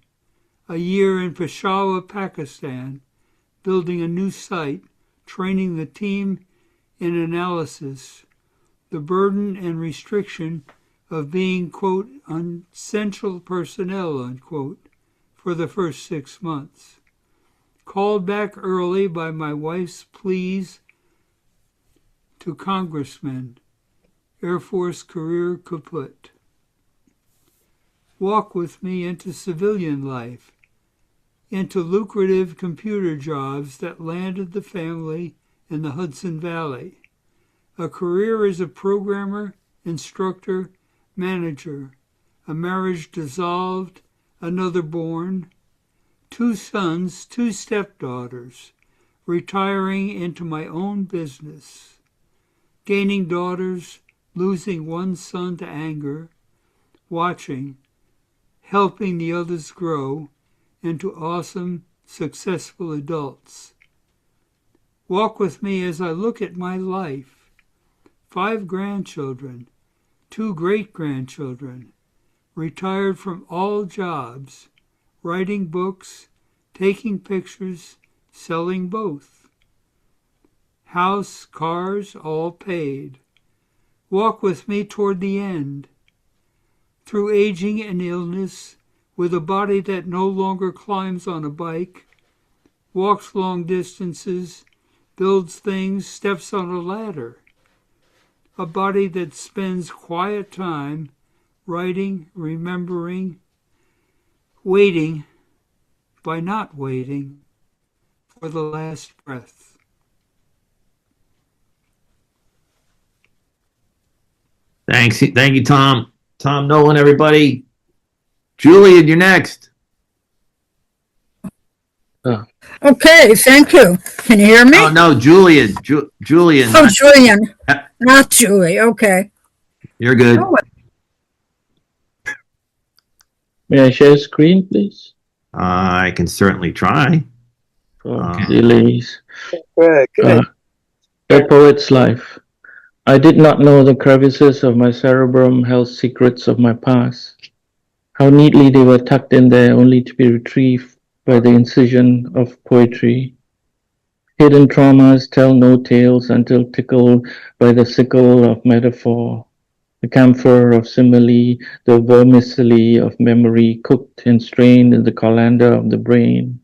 a year in Peshawar, Pakistan, building a new site, training the team in analysis, the burden and restriction of being, quote, essential personnel, unquote, for the first 6 months. Called back early by my wife's pleas to congressmen, Air Force career kaput. Walk with me into civilian life, into lucrative computer jobs that landed the family in the Hudson Valley. A career as a programmer, instructor, manager, a marriage dissolved, another born, 2 sons, 2 stepdaughters, retiring into my own business, gaining daughters, losing one son to anger, watching, helping the others grow into awesome, successful adults. Walk with me as I look at my life. 5 grandchildren, 2 great-grandchildren, retired from all jobs, writing books, taking pictures, selling both. House, cars, all paid. Walk with me toward the end, through aging and illness, with a body that no longer climbs on a bike, walks long distances, builds things, steps on a ladder. A body that spends quiet time writing, remembering, waiting by not waiting for the last breath. Thanks. Thank you, Tom. Tom Nolan, everybody. Julian, you're next. Okay, thank you. Can you hear me? Oh, no, Julian. Julian. Oh, Julian, not Julie. Okay. You're good. May I share screen, please? I can certainly try. Delays. Good. A poet's life. I did not know the crevices of my cerebrum held secrets of my past. How neatly they were tucked in there, only to be retrieved by the incision of poetry. Hidden traumas tell no tales until tickled by the sickle of metaphor. The camphor of simile, the vermicelli of memory, cooked and strained in the colander of the brain.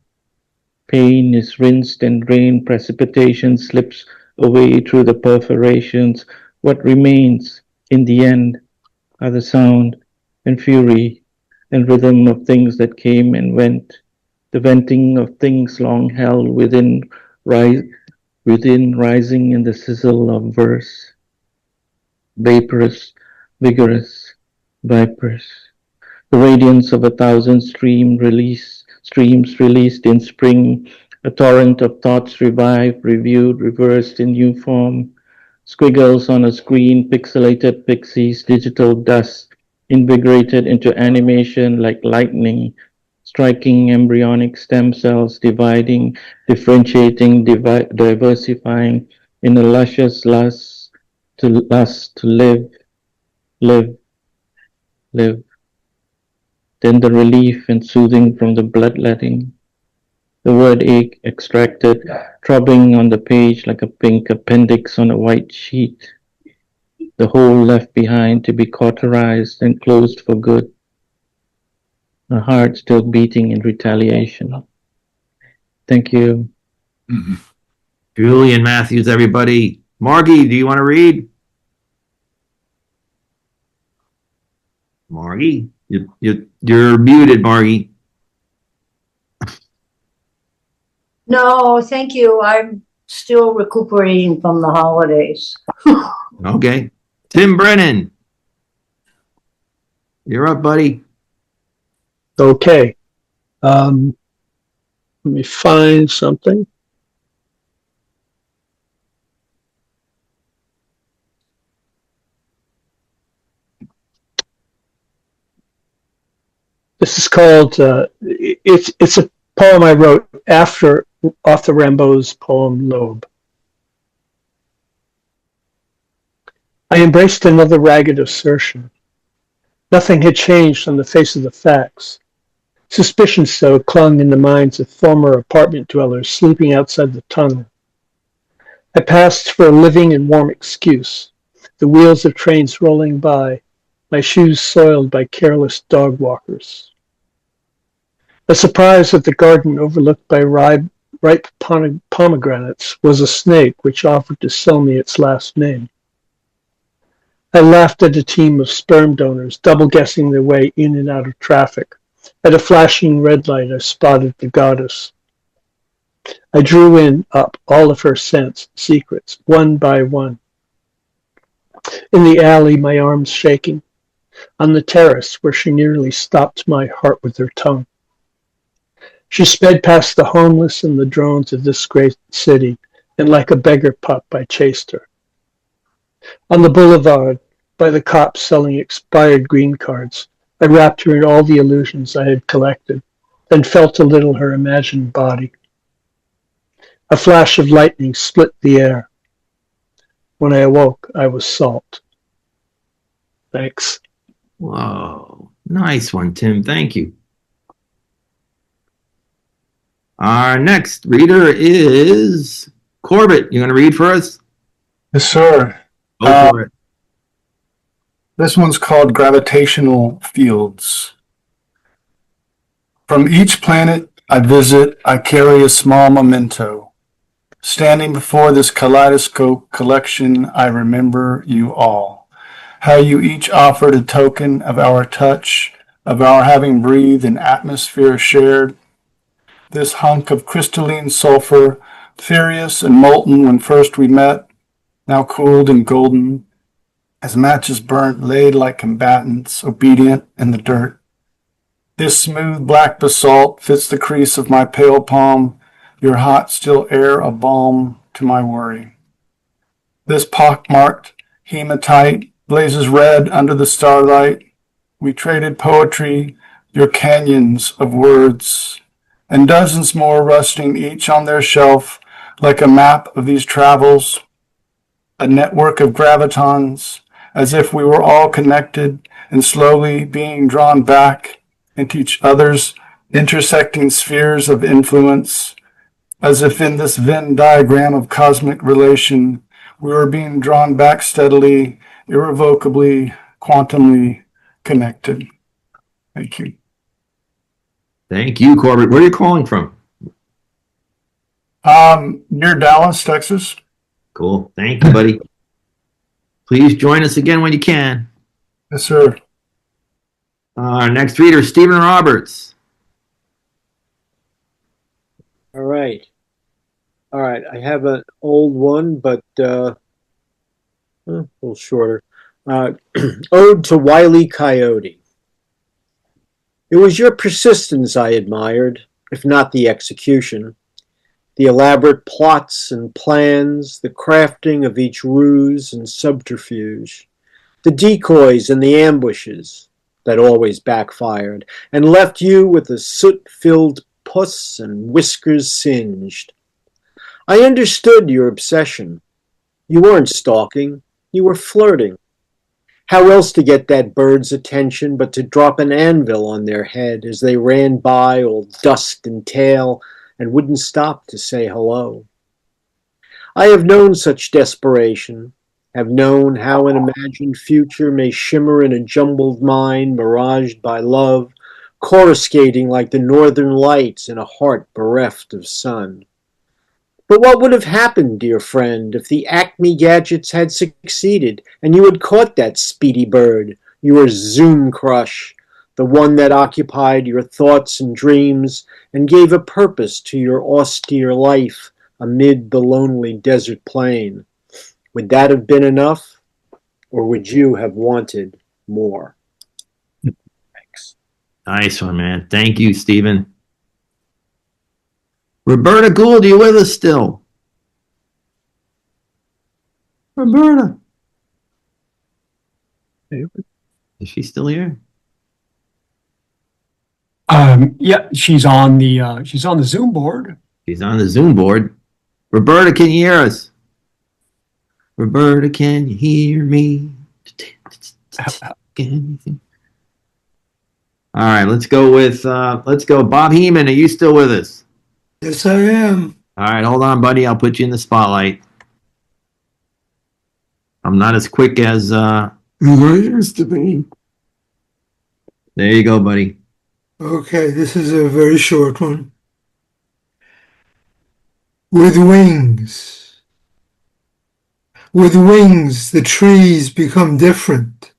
Pain is rinsed and drained, precipitation slips away through the perforations. What remains, in the end, are the sound and fury and rhythm of things that came and went, the venting of things long held within rising in the sizzle of verse. Vaporous, vigorous, vipers. The radiance of 1,000 streams released in spring, a torrent of thoughts revived, reviewed, reversed in new form. Squiggles on a screen, pixelated pixies, digital dust, invigorated into animation like lightning, striking embryonic stem cells, dividing, differentiating, diversifying in a luscious lust to live. Then the relief and soothing from the bloodletting. The word ache extracted, throbbing on the page like a pink appendix on a white sheet. The whole left behind to be cauterized and closed for good. A heart still beating in retaliation. Thank you. Julian Matthews, everybody. Margie, do you want to read? Margie, you're muted, Margie. No, thank you. I'm still recuperating from the holidays. Okay. Tim Brennan. You're up, buddy. Okay. Let me find something. This is called, it's a poem I wrote after Arthur Rimbaud's poem Loeb. I embraced another ragged assertion. Nothing had changed on the face of the facts. Suspicion so clung in the minds of former apartment dwellers sleeping outside the tunnel. I passed for a living and warm excuse, the wheels of trains rolling by, my shoes soiled by careless dog walkers. A surprise at the garden overlooked by ripe pomegranates was a snake which offered to sell me its last name. I laughed at a team of sperm donors double-guessing their way in and out of traffic. At a flashing red light I spotted the goddess. I drew up all of her scents, secrets, one by one. In the alley, my arms shaking. On the terrace, where she nearly stopped my heart with her tongue. She sped past the homeless and the drones of this great city, and like a beggar pup I chased her. On the boulevard, by the cops selling expired green cards, I wrapped her in all the illusions I had collected, then felt a little her imagined body. A flash of lightning split the air. When I awoke, I was salt. Thanks. Whoa. Nice one, Tim. Thank you. Our next reader is Corbett. You going to read for us? Yes, sir. Go for it. This one's called Gravitational Fields. From each planet I visit, I carry a small memento. Standing before this kaleidoscope collection, I remember you all. How you each offered a token of our touch, of our having breathed an atmosphere shared. This hunk of crystalline sulfur, furious and molten when first we met, now cooled and golden, as matches burnt, laid like combatants, obedient in the dirt. This smooth black basalt fits the crease of my pale palm, your hot still air a balm to my worry. This pockmarked hematite blazes red under the starlight. We traded poetry, your canyons of words, and dozens more rusting each on their shelf like a map of these travels, a network of gravitons, as if we were all connected and slowly being drawn back into each other's intersecting spheres of influence, as if in this Venn diagram of cosmic relation, we were being drawn back steadily, irrevocably, quantumly connected. Thank you. Thank you, Corbett. Where are you calling from? Near Dallas, Texas. Cool. Thank you, buddy. Please join us again when you can. Yes, sir. Our next reader, Stephen Roberts. All right. I have an old one, but a little shorter. Ode to Wile E. Coyote. It was your persistence I admired, if not the execution. The elaborate plots and plans, the crafting of each ruse and subterfuge, the decoys and the ambushes that always backfired and left you with a soot-filled puss and whiskers singed. I understood your obsession. You weren't stalking, you were flirting. How else to get that bird's attention but to drop an anvil on their head as they ran by all dust and tail and wouldn't stop to say hello? I have known such desperation, have known how an imagined future may shimmer in a jumbled mind miraged by love, coruscating like the northern lights in a heart bereft of sun. But what would have happened, dear friend, if the Acme gadgets had succeeded and you had caught that speedy bird, your Zoom crush, the one that occupied your thoughts and dreams and gave a purpose to your austere life amid the lonely desert plain? Would that have been enough, or would you have wanted more? Thanks. Nice one, man. Thank you, Stephen. Roberta Gould, are you with us still? Roberta. Is she still here? Yeah, she's on the Zoom board. She's on the Zoom board. Roberta, can you hear us? Roberta, can you hear me? All All right, let's go with Bob Heeman. Are you still with us? Yes, I am. All right, hold on, buddy. I'll put you in the spotlight. I'm not as quick as You used to be. There you go, buddy. Okay, this is a very short one. With wings. With wings, the trees become different.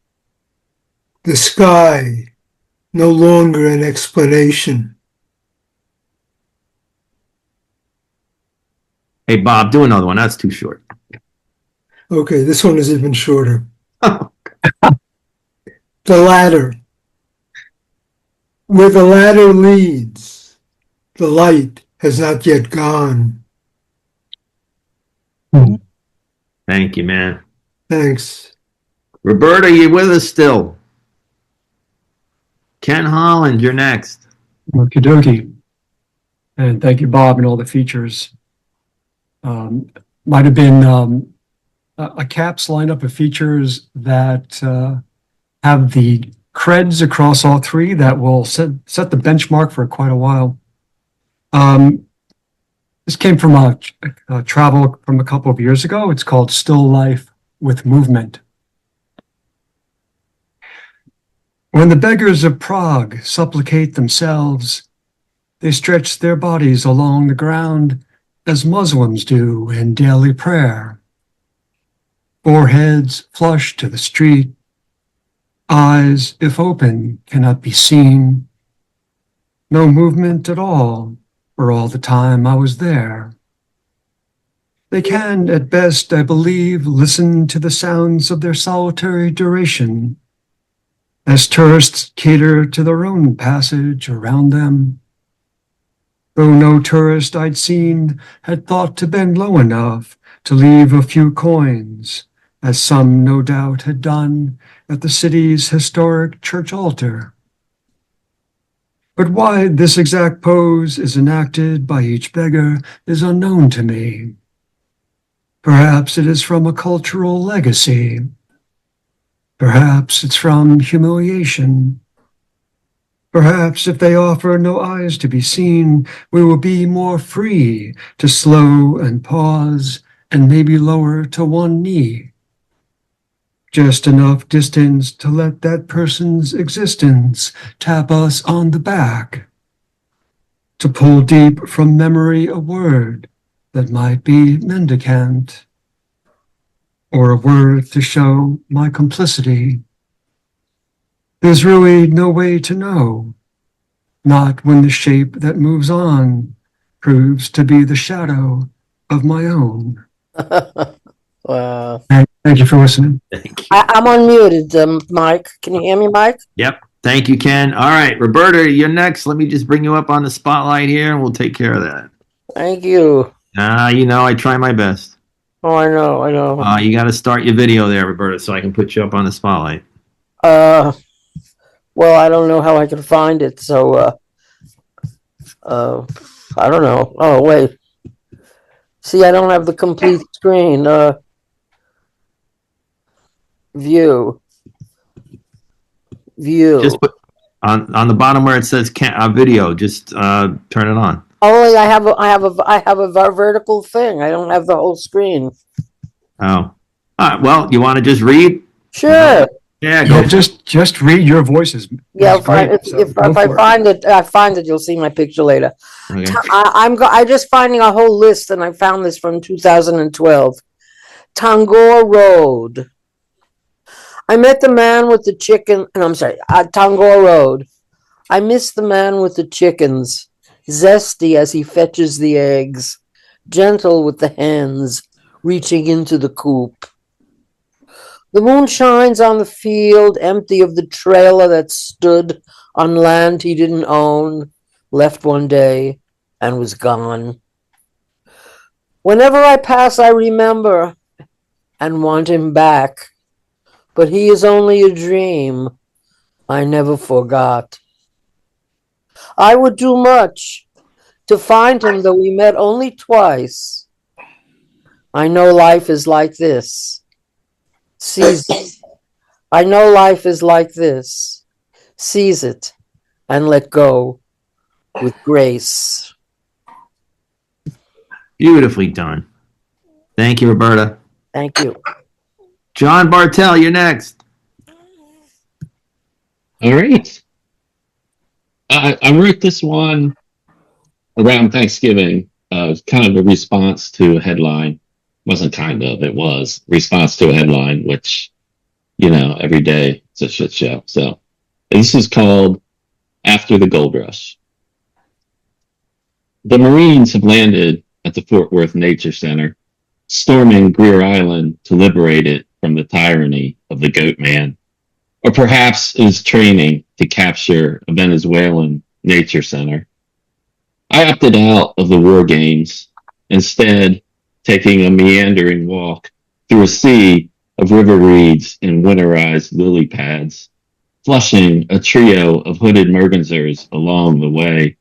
The sky, no longer an explanation. Hey, Bob, do another one. That's too short. Okay, this one is even shorter. The ladder. Where the ladder leads, the light has not yet gone. Thank you, man. Thanks. Roberta, you with us still? Ken Holland, you're next. Okie dokie. And thank you, Bob, and all the features. Might have been a CAPS lineup of features that have the creds across all three that will set the benchmark for quite a while. This came from a travel from a couple of years ago. It's called Still Life with Movement. When the beggars of Prague supplicate themselves, they stretch their bodies along the ground as Muslims do in daily prayer. Foreheads flush to the street, eyes, if open, cannot be seen. No movement at all for all the time I was there. They can, at best, I believe, listen to the sounds of their solitary duration, as tourists cater to their own passage around them. Though no tourist I'd seen had thought to bend low enough to leave a few coins, as some no doubt had done at the city's historic church altar. But why this exact pose is enacted by each beggar is unknown to me. Perhaps it is from a cultural legacy. Perhaps it's from humiliation. Perhaps if they offer no eyes to be seen, we will be more free to slow and pause and maybe lower to one knee. Just enough distance to let that person's existence tap us on the back. To pull deep from memory a word that might be mendicant. Or a word to show my complicity. There's really no way to know, not when the shape that moves on proves to be the shadow of my own. Wow. Thank you for listening. Thank you. I'm unmuted, Mike. Can you hear me, Mike? Yep. Thank you, Ken. All right, Roberta, you're next. Let me just bring you up on the spotlight here, and we'll take care of that. Thank you. I try my best. Oh, I know. You got to start your video there, Roberta, so I can put you up on the spotlight. Well, I don't know how I can find it, so I don't know. Oh, wait. See, I don't have the complete screen. View. Just put on the bottom where it says video. Just turn it on. Only I have a vertical thing. I don't have the whole screen. Oh, all right. Well, you want to just read? Sure. Yeah, go. Yeah, just read your voices. Yeah, It's great, if so I go for it. find it, you'll see my picture later. Okay. I'm just finding a whole list, and I found this from 2012. Tangor Road. I met the man with the chicken, and I'm sorry, Tangor Road. I miss the man with the chickens, zesty as he fetches the eggs, gentle with the hens, reaching into the coop. The moon shines on the field, empty of the trailer that stood on land he didn't own, left one day, and was gone. Whenever I pass, I remember and want him back. But he is only a dream I never forgot. I would do much to find him, though we met only twice. I know life is like this. Seize it. I know life is like this. Seize it. and let go with grace. Beautifully done. Thank you, Roberta. Thank you. John Bartell, you're next. All right. I wrote this one around Thanksgiving. Kind of a response to a headline. Wasn't kind of, it was response to a headline, which, every day it's a shit show. So this is called After the Gold Rush. The Marines have landed at the Fort Worth Nature Center, storming Greer Island to liberate it from the tyranny of the Goat Man, or perhaps is training to capture a Venezuelan nature center. I opted out of the war games, instead taking a meandering walk through a sea of river reeds and winterized lily pads, flushing a trio of hooded mergansers along the way.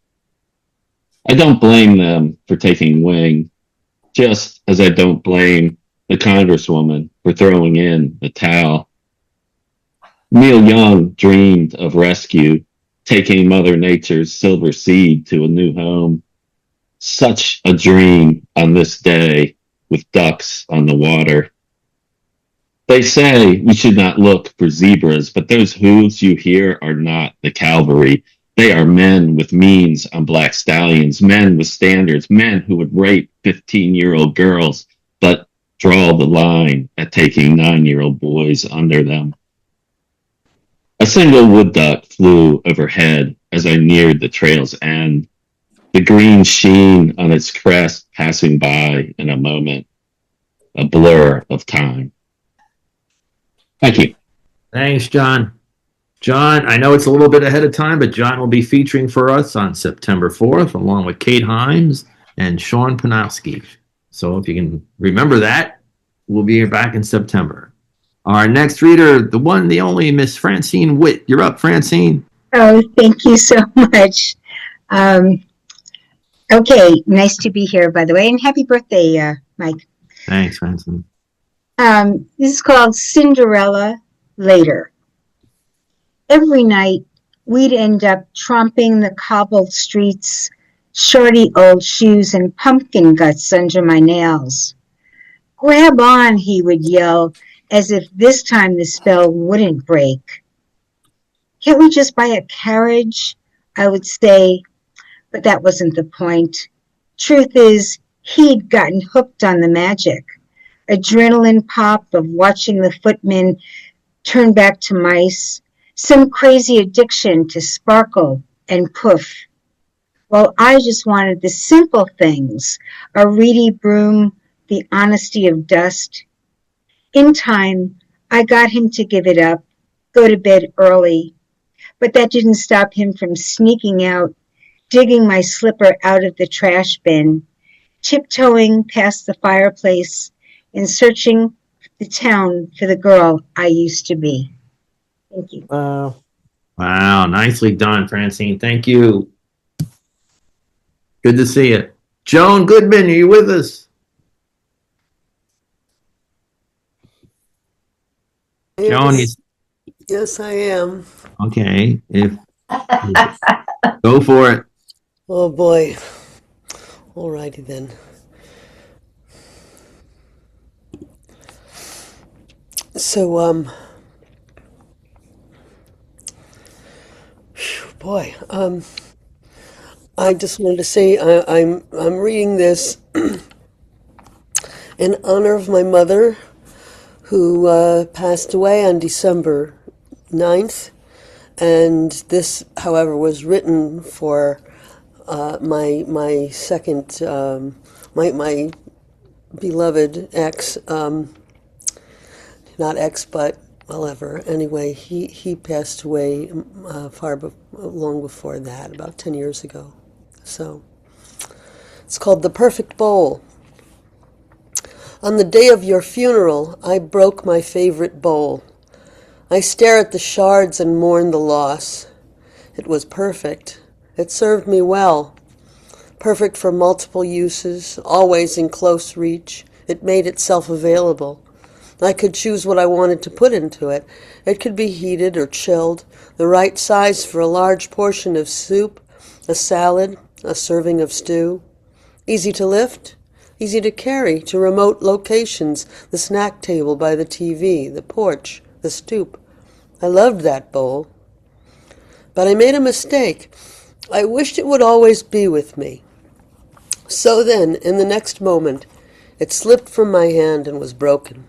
I don't blame them for taking wing, just as I don't blame the Congresswoman for throwing in the towel. Neil Young dreamed of rescue, taking Mother Nature's silver seed to a new home. Such a dream on this day with ducks on the water. They say we should not look for zebras, but those hooves you hear are not the cavalry. They are men with means on black stallions, men with standards, men who would rape 15-year-old girls, but draw the line at taking 9-year-old boys under them. A single wood duck flew overhead as I neared the trail's end, the green sheen on its crest passing by in a moment, a blur of time. Thank you. Thanks, John. John, I know it's a little bit ahead of time, but John will be featuring for us on September 4th, along with Kate Himes and Sean Panofsky. So if you can remember that, we'll be back in September. Our next reader, the one, the only, Miss Francine Witte. You're up, Francine. Oh, thank you so much. Okay, nice to be here, by the way, and happy birthday, Mike. Thanks, Francine. This is called Cinderella Later. Every night, we'd end up tromping the cobbled streets, shorty old shoes and pumpkin guts under my nails. Grab on, he would yell, as if this time the spell wouldn't break. Can't we just buy a carriage? I would say, but that wasn't the point. Truth is, he'd gotten hooked on the magic. Adrenaline pop of watching the footmen turn back to mice, some crazy addiction to sparkle and poof. Well, I just wanted the simple things, a reedy broom, the honesty of dust. In time, I got him to give it up, go to bed early, but that didn't stop him from sneaking out, digging my slipper out of the trash bin, tiptoeing past the fireplace, and searching the town for the girl I used to be. Thank you. Wow. Wow, nicely done, Francine. Thank you. Good to see you. Joan Goodman, are you with us? Joan, Yes, I am. okay. Go for it. Oh boy. Alrighty then. So, boy, I just wanted to say I'm reading this in honor of my mother, who passed away on December 9th, and this, however, was written for my second, my beloved ex, not ex, but whatever. Anyway, he passed away long before that, about 10 years ago. So it's called The Perfect Bowl. On the day of your funeral, I broke my favorite bowl. I stare at the shards and mourn the loss. It was perfect. It served me well. Perfect for multiple uses, always in close reach. It made itself available. I could choose what I wanted to put into it. It could be heated or chilled, the right size for a large portion of soup, a salad, a serving of stew. Easy to lift, easy to carry to remote locations, the snack table by the TV, the porch, the stoop. I loved that bowl. But I made a mistake. I wished it would always be with me. So then, in the next moment, it slipped from my hand and was broken.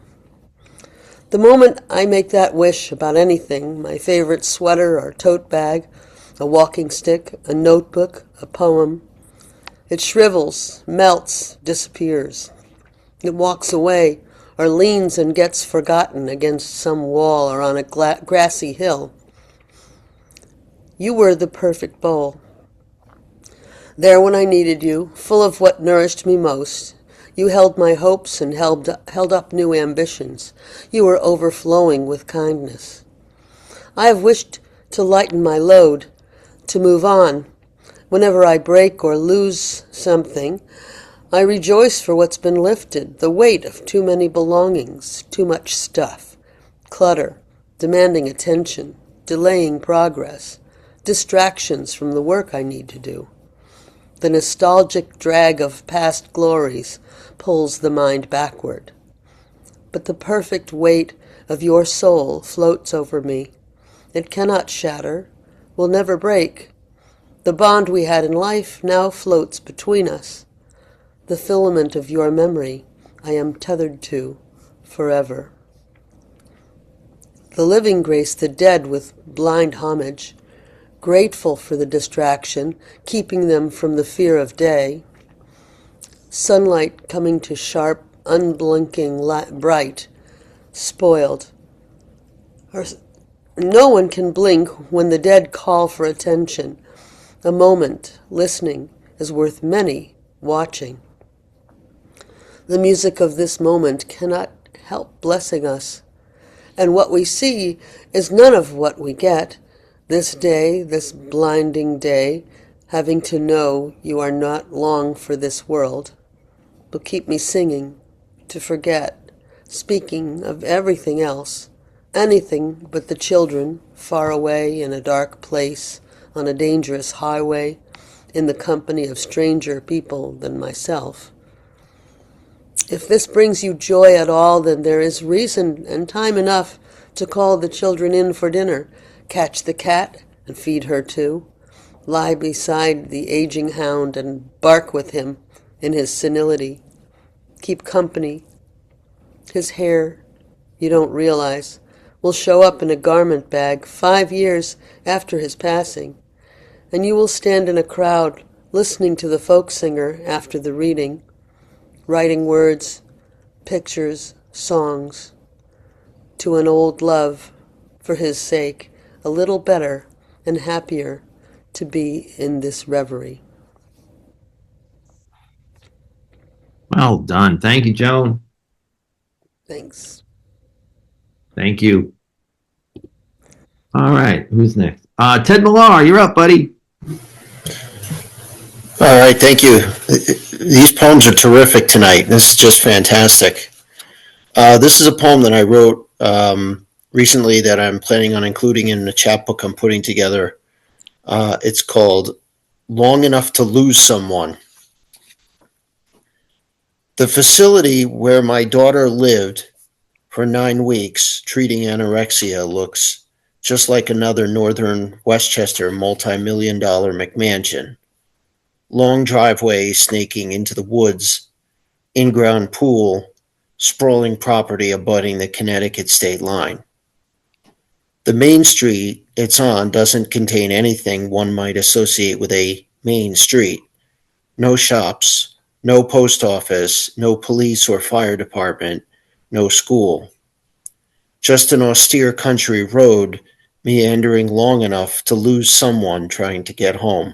The moment I make that wish about anything, my favorite sweater or tote bag, a walking stick, a notebook, a poem, it shrivels, melts, disappears. It walks away or leans and gets forgotten against some wall or on a grassy hill. You were the perfect bowl. There when I needed you, full of what nourished me most. You held my hopes and held up new ambitions. You were overflowing with kindness. I have wished to lighten my load, to move on. Whenever I break or lose something, I rejoice for what's been lifted, the weight of too many belongings, too much stuff, clutter, demanding attention, delaying progress, distractions from the work I need to do. The nostalgic drag of past glories pulls the mind backward. But the perfect weight of your soul floats over me. It cannot shatter, will never break. The bond we had in life now floats between us. The filament of your memory I am tethered to forever. The living grace the dead with blind homage, grateful for the distraction, keeping them from the fear of day. Sunlight coming to sharp, unblinking, bright, spoiled. No one can blink when the dead call for attention. A moment, listening, is worth many watching. The music of this moment cannot help blessing us. And what we see is none of what we get. This day, this blinding day, having to know you are not long for this world, will keep me singing, to forget, speaking of everything else, anything but the children far away in a dark place, on a dangerous highway, in the company of stranger people than myself. If this brings you joy at all, then there is reason and time enough to call the children in for dinner, catch the cat and feed her too, lie beside the aging hound and bark with him in his senility, keep company. His hair, you don't realize, will show up in a garment bag 5 years after his passing, and you will stand in a crowd listening to the folk singer after the reading, writing words, pictures, songs, to an old love, for his sake, a little better and happier to be in this reverie. Well done. Thank you, Joan. Thanks. Thank you. All right, who's next? Ted Millar, you're up, buddy. All right, thank you. These poems are terrific tonight. This is just fantastic. This is a poem that I wrote recently that I'm planning on including in the chapbook I'm putting together. It's called Long Enough to Lose Someone. The facility where my daughter lived for 9 weeks treating anorexia looks just like another northern Westchester multi-million-dollar McMansion. Long driveway snaking into the woods, in-ground pool, sprawling property abutting the Connecticut state line. The main street it's on doesn't contain anything one might associate with a main street. No shops, no post office, no police or fire department, no school. Just an austere country road meandering long enough to lose someone trying to get home.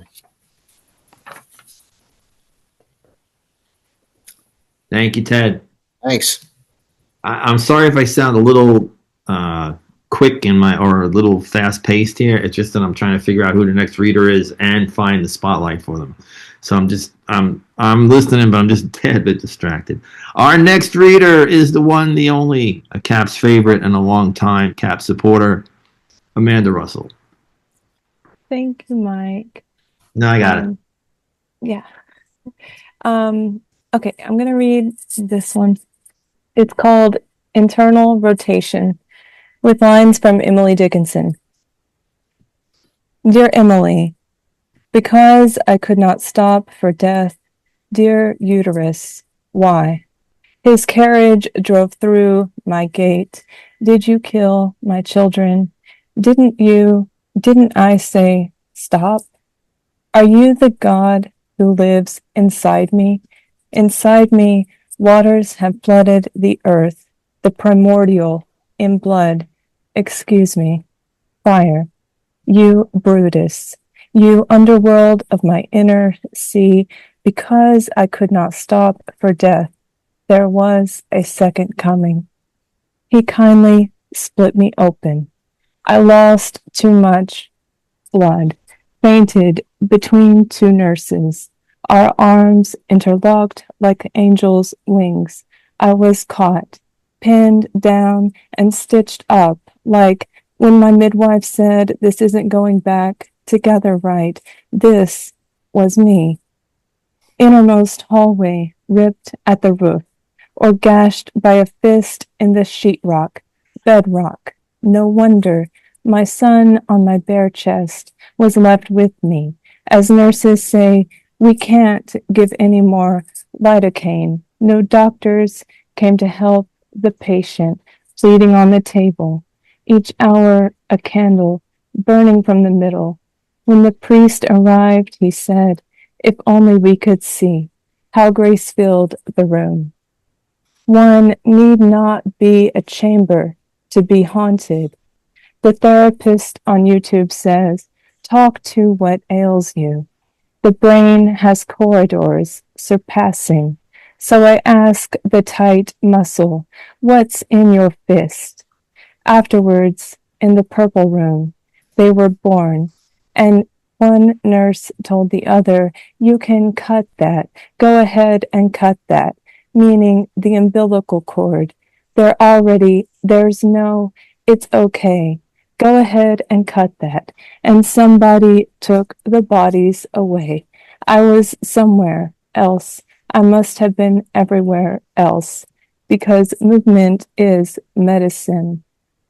Thank you, Ted. Thanks. I'm sorry if I sound a little quick or a little fast paced here. It's just that I'm trying to figure out who the next reader is and find the spotlight for them. So I'm listening, but I'm just a tad bit distracted. Our next reader is the one, the only, a Caps favorite and a long time Caps supporter, Amanda Russell. Thank you, Mike. No, I got it. Yeah. Okay, I'm gonna read this one. It's called Internal Rotation, with lines from Emily Dickinson. Dear Emily, because I could not stop for death, dear uterus, why? His carriage drove through my gate. Did you kill my children? Didn't I say stop? Are you the God who lives inside me? Inside me, waters have flooded the earth, the primordial, in blood. Excuse me. Fire. You Brutus. You underworld of my inner sea, because I could not stop for death, there was a second coming. He kindly split me open. I lost too much blood, fainted between two nurses, our arms interlocked like angels' wings. I was caught, pinned down, and stitched up like when my midwife said, this isn't going back together right. This was me. Innermost hallway ripped at the roof, or gashed by a fist in the sheetrock, bedrock. No wonder my son on my bare chest was left with me. As nurses say, we can't give any more lidocaine. No doctors came to help the patient, bleeding on the table. Each hour a candle, burning from the middle. When the priest arrived, he said, if only we could see how grace filled the room. One need not be a chamber to be haunted. The therapist on YouTube says, talk to what ails you. The brain has corridors surpassing. So I ask the tight muscle, what's in your fist? Afterwards, in the purple room, they were born, and one nurse told the other, you can cut that. Go ahead and cut that, meaning the umbilical cord. There's no, it's okay. Go ahead and cut that. And somebody took the bodies away. I was somewhere else. I must have been everywhere else, because movement is medicine.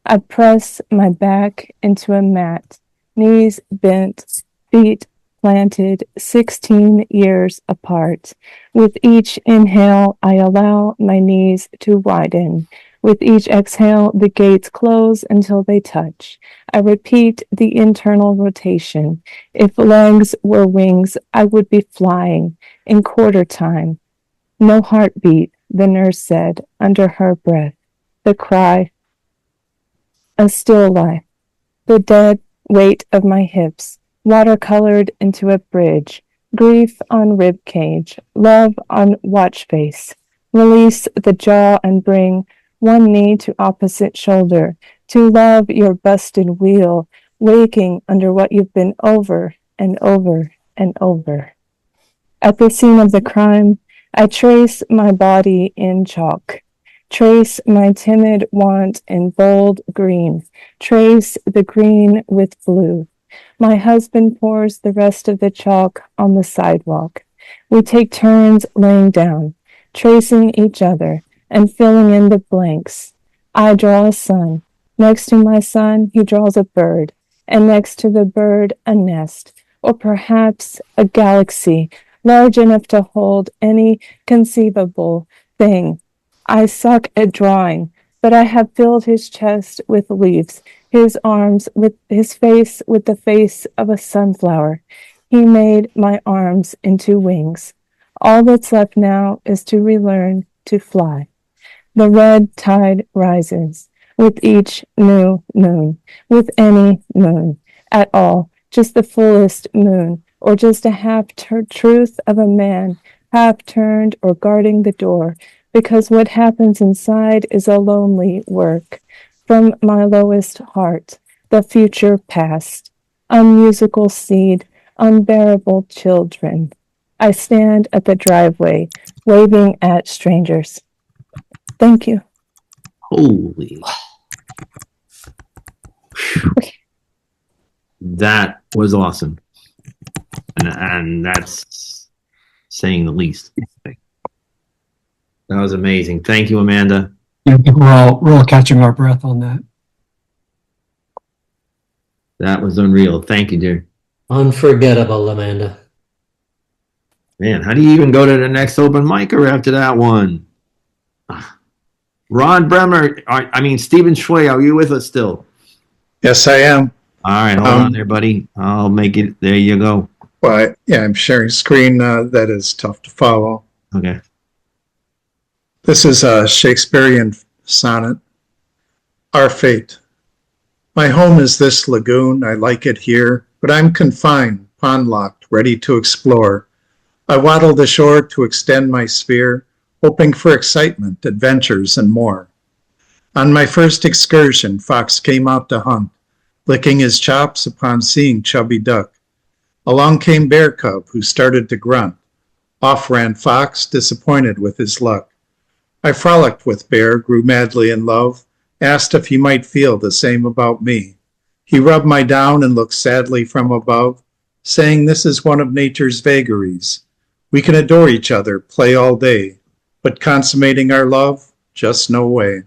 I press my back into a mat, knees bent, feet planted 16 years apart. With each inhale, I allow my knees to widen. With each exhale, the gates close until they touch. I repeat the internal rotation. If legs were wings, I would be flying in quarter time. No heartbeat, the nurse said under her breath. The cry, a still life. The dead weight of my hips, watercolored into a bridge. Grief on rib cage, love on watch face. Release the jaw and bring one knee to opposite shoulder. To love your busted wheel, waking under what you've been over and over and over. At the scene of the crime, I trace my body in chalk. Trace my timid want in bold green. Trace the green with blue. My husband pours the rest of the chalk on the sidewalk. We take turns laying down, tracing each other and filling in the blanks. I draw a sun. Next to my sun, he draws a bird, and next to the bird, a nest, or perhaps a galaxy large enough to hold any conceivable thing. I suck at drawing, but I have filled his chest with leaves, his arms with his face with the face of a sunflower. He made my arms into wings. All that's left now is to relearn to fly. The red tide rises with each new moon, with any moon at all, just the fullest moon, or just a half-truth of a man, half-turned or guarding the door, because what happens inside is a lonely work. From my lowest heart, the future past, unmusical seed, unbearable children. I stand at the driveway, waving at strangers. Thank you. Holy. That was awesome. And that's saying the least. That was amazing. Thank you, Amanda. Yeah, I think we're all catching our breath on that. That was unreal. Thank you, dear. Unforgettable, Amanda. Man, how do you even go to the next open micer after that one? Ron Bremer, Stephen Schwei, are you with us still? Yes, I am. All right, hold on there, buddy. I'll make it. There you go. Well, I'm sharing screen. That is tough to follow. Okay. This is a Shakespearean sonnet. Our fate. My home is this lagoon. I like it here, but I'm confined, pond-locked, ready to explore. I waddle the shore to extend my sphere, hoping for excitement, adventures, and more. On my first excursion, Fox came out to hunt, licking his chops upon seeing chubby duck. Along came Bear Cub, who started to grunt. Off ran Fox, disappointed with his luck. I frolicked with Bear, grew madly in love, asked if he might feel the same about me. He rubbed my down and looked sadly from above, saying this is one of nature's vagaries. We can adore each other, play all day, but consummating our love, just no way.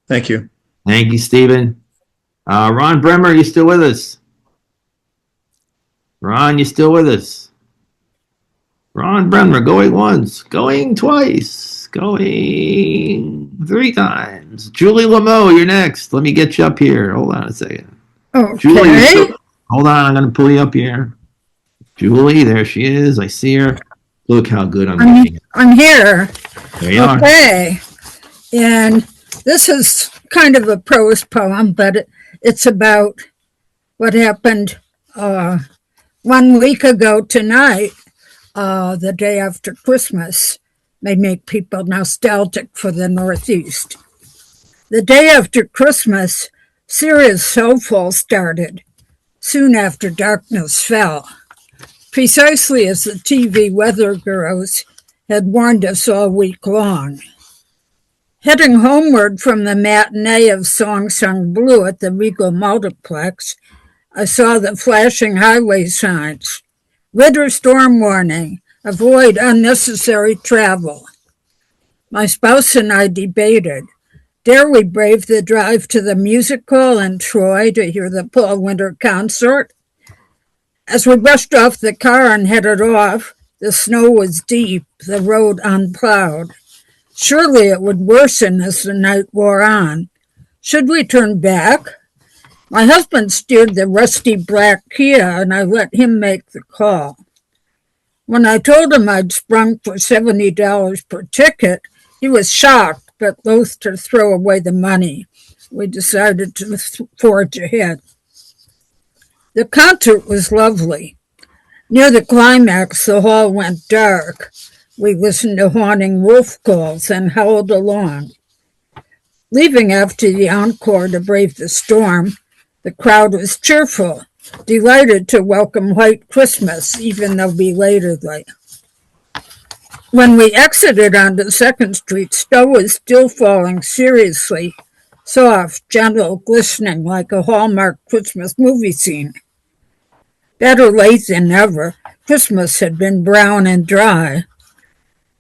Thank you. Thank you, Stephen. Ron Bremer, you still with us? Ron, you still with us? Ron Bremer, going once, going twice, going 3 times. Julie Lomoe, you're next. Let me get you up here. Hold on a second. Okay. Julie, hold on. I'm going to pull you up here. Julie, there she is. I see her. Look how good I'm looking. I'm here. There you are. Okay. And this is kind of a prose poem, but it's about what happened 1 week ago tonight, the day after Christmas. May make people nostalgic for the Northeast. The day after Christmas, serious snowfall started, soon after darkness fell, precisely as the TV weather gurus had warned us all week long. Heading homeward from the matinee of Song Sung Blue at the Regal Multiplex, I saw the flashing highway signs. Winter storm warning, avoid unnecessary travel. My spouse and I debated, dare we brave the drive to the music hall in Troy to hear the Paul Winter concert? As we rushed off the car and headed off, the snow was deep, the road unplowed. Surely it would worsen as the night wore on. Should we turn back? My husband steered the rusty black Kia, and I let him make the call. When I told him I'd sprung for $70 per ticket, he was shocked, but loath to throw away the money. We decided to forge ahead. The concert was lovely. Near the climax, the hall went dark. We listened to haunting wolf calls and howled along. Leaving after the encore to brave the storm, the crowd was cheerful, delighted to welcome White Christmas, even though belatedly. When we exited onto 2nd Street, snow was still falling seriously, soft, gentle, glistening like a Hallmark Christmas movie scene. Better late than never, Christmas had been brown and dry.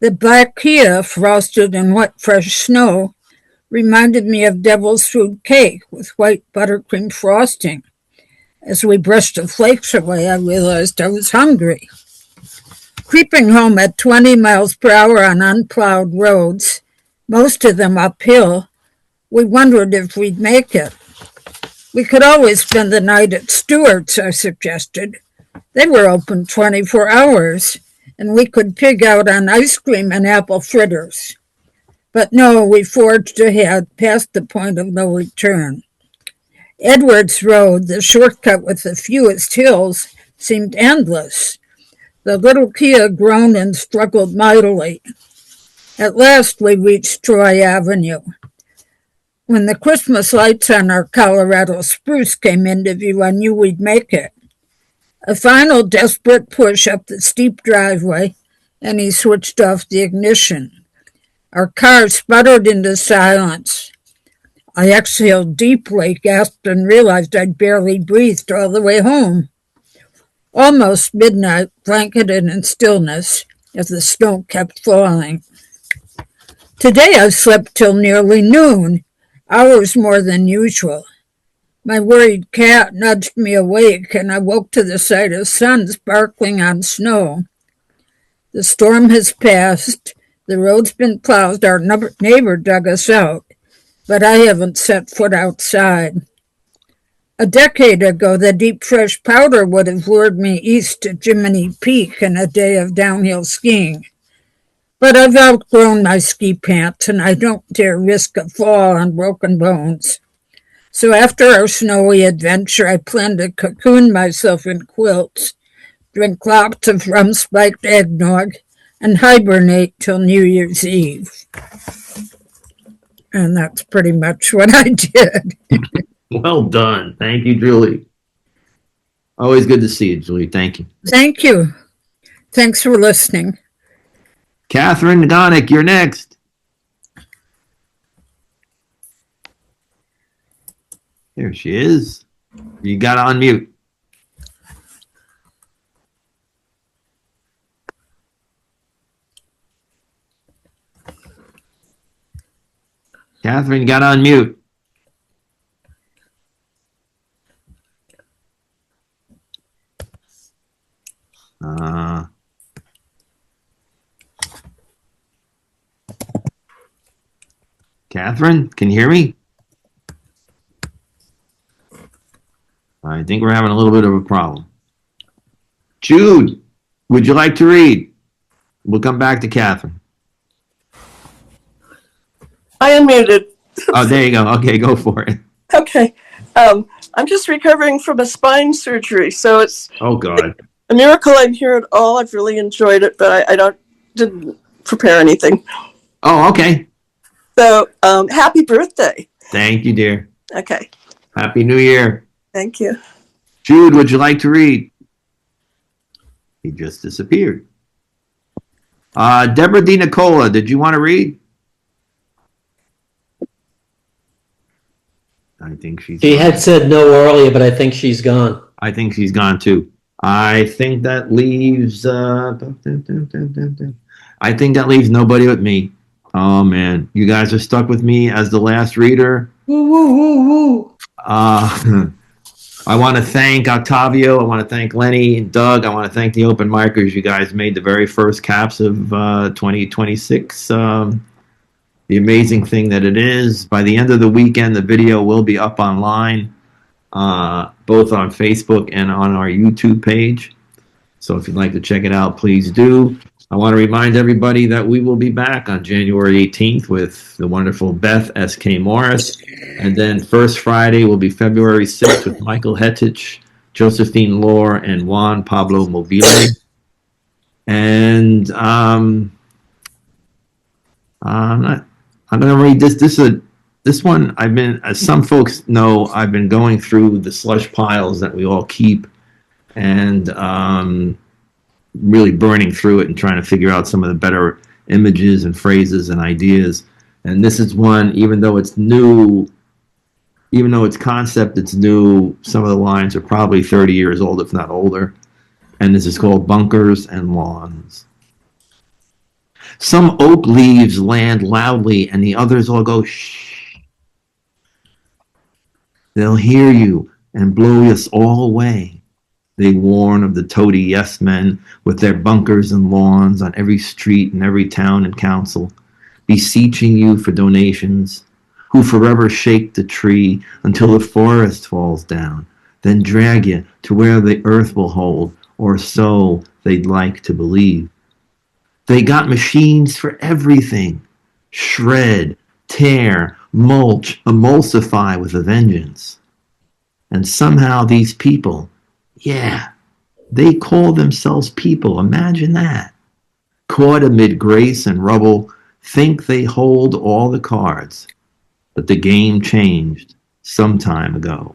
The black Kia, frosted in wet fresh snow, reminded me of devil's food cake with white buttercream frosting. As we brushed the flakes away, I realized I was hungry. Creeping home at 20 miles per hour on unplowed roads, most of them uphill, we wondered if we'd make it. We could always spend the night at Stewart's, I suggested. They were open 24 hours, and we could pig out on ice cream and apple fritters. But no, we forged ahead past the point of no return. Edwards Road, the shortcut with the fewest hills, seemed endless. The little Kia groaned and struggled mightily. At last we reached Troy Avenue. When the Christmas lights on our Colorado spruce came into view, I knew we'd make it. A final desperate push up the steep driveway, and he switched off the ignition. Our car sputtered into silence. I exhaled deeply, gasped, and realized I'd barely breathed all the way home. Almost midnight, blanketed in stillness, as the snow kept falling. Today I slept till nearly noon, hours more than usual. My worried cat nudged me awake, and I woke to the sight of sun sparkling on snow. The storm has passed. The road's been plowed. Our neighbor dug us out, but I haven't set foot outside. A decade ago, the deep fresh powder would have lured me east to Jiminy Peak in a day of downhill skiing. But I've outgrown my ski pants, and I don't dare risk a fall on broken bones. So after our snowy adventure, I plan to cocoon myself in quilts, drink lots of rum-spiked eggnog, and hibernate till New Year's Eve. And that's pretty much what I did. Well done. Thank you, Julie. Always good to see you, Julie. Thank you. Thank you. Thanks for listening. Catherine Nagonic, you're next. There she is. You got to unmute. Catherine, you got to unmute. Catherine, can you hear me? I think we're having a little bit of a problem. Jude, would you like to read? We'll come back to Catherine. I unmuted. Oh, there you go. Okay, go for it. Okay. I'm just recovering from a spine surgery, so it's Oh, God. a miracle I'm here at all. I've really enjoyed it, but I didn't prepare anything. Oh, okay. So, happy birthday. Thank you, dear. Okay. Happy New Year. Thank you. Jude, would you like to read? He just disappeared. Deborah Di Nicola, did you want to read? I think she's She gone. had said no earlier, but I think she's gone. I think she's gone too. I think that leaves nobody but me. Oh man, you guys are stuck with me as the last reader. Woo, woo, woo, woo. I want to thank Octavio. I want to thank Lenny and Doug. I want to thank the open micers. You guys made the very first caps of 2026. The amazing thing that it is. By the end of the weekend, the video will be up online, both on Facebook and on our YouTube page. So if you'd like to check it out, please do. I want to remind everybody that we will be back on January 18th with the wonderful Beth S.K. Morris. And then first Friday will be February 6th with Michael Hettich, Josephine Lohr, and Juan Pablo Mobile. And I'm going to read this one. I've been, as some folks know, I've been going through the slush piles that we all keep and really burning through it and trying to figure out some of the better images and phrases and ideas. And this is one, even though it's new, even though its concept it's new, some of the lines are probably 30 years old, if not older. And this is called Bunkers and Lawns. Some oak leaves land loudly and the others all go shh. They'll hear you and blow us all away. They warn of the toady yes men with their bunkers and lawns on every street and every town and council, beseeching you for donations, who forever shake the tree until the forest falls down, then drag you to where the earth will hold, or so they'd like to believe. They got machines for everything. Shred, tear, mulch, emulsify with a vengeance. And somehow these people, yeah, they call themselves people. Imagine that. Caught amid grace and rubble, think they hold all the cards. But the game changed some time ago.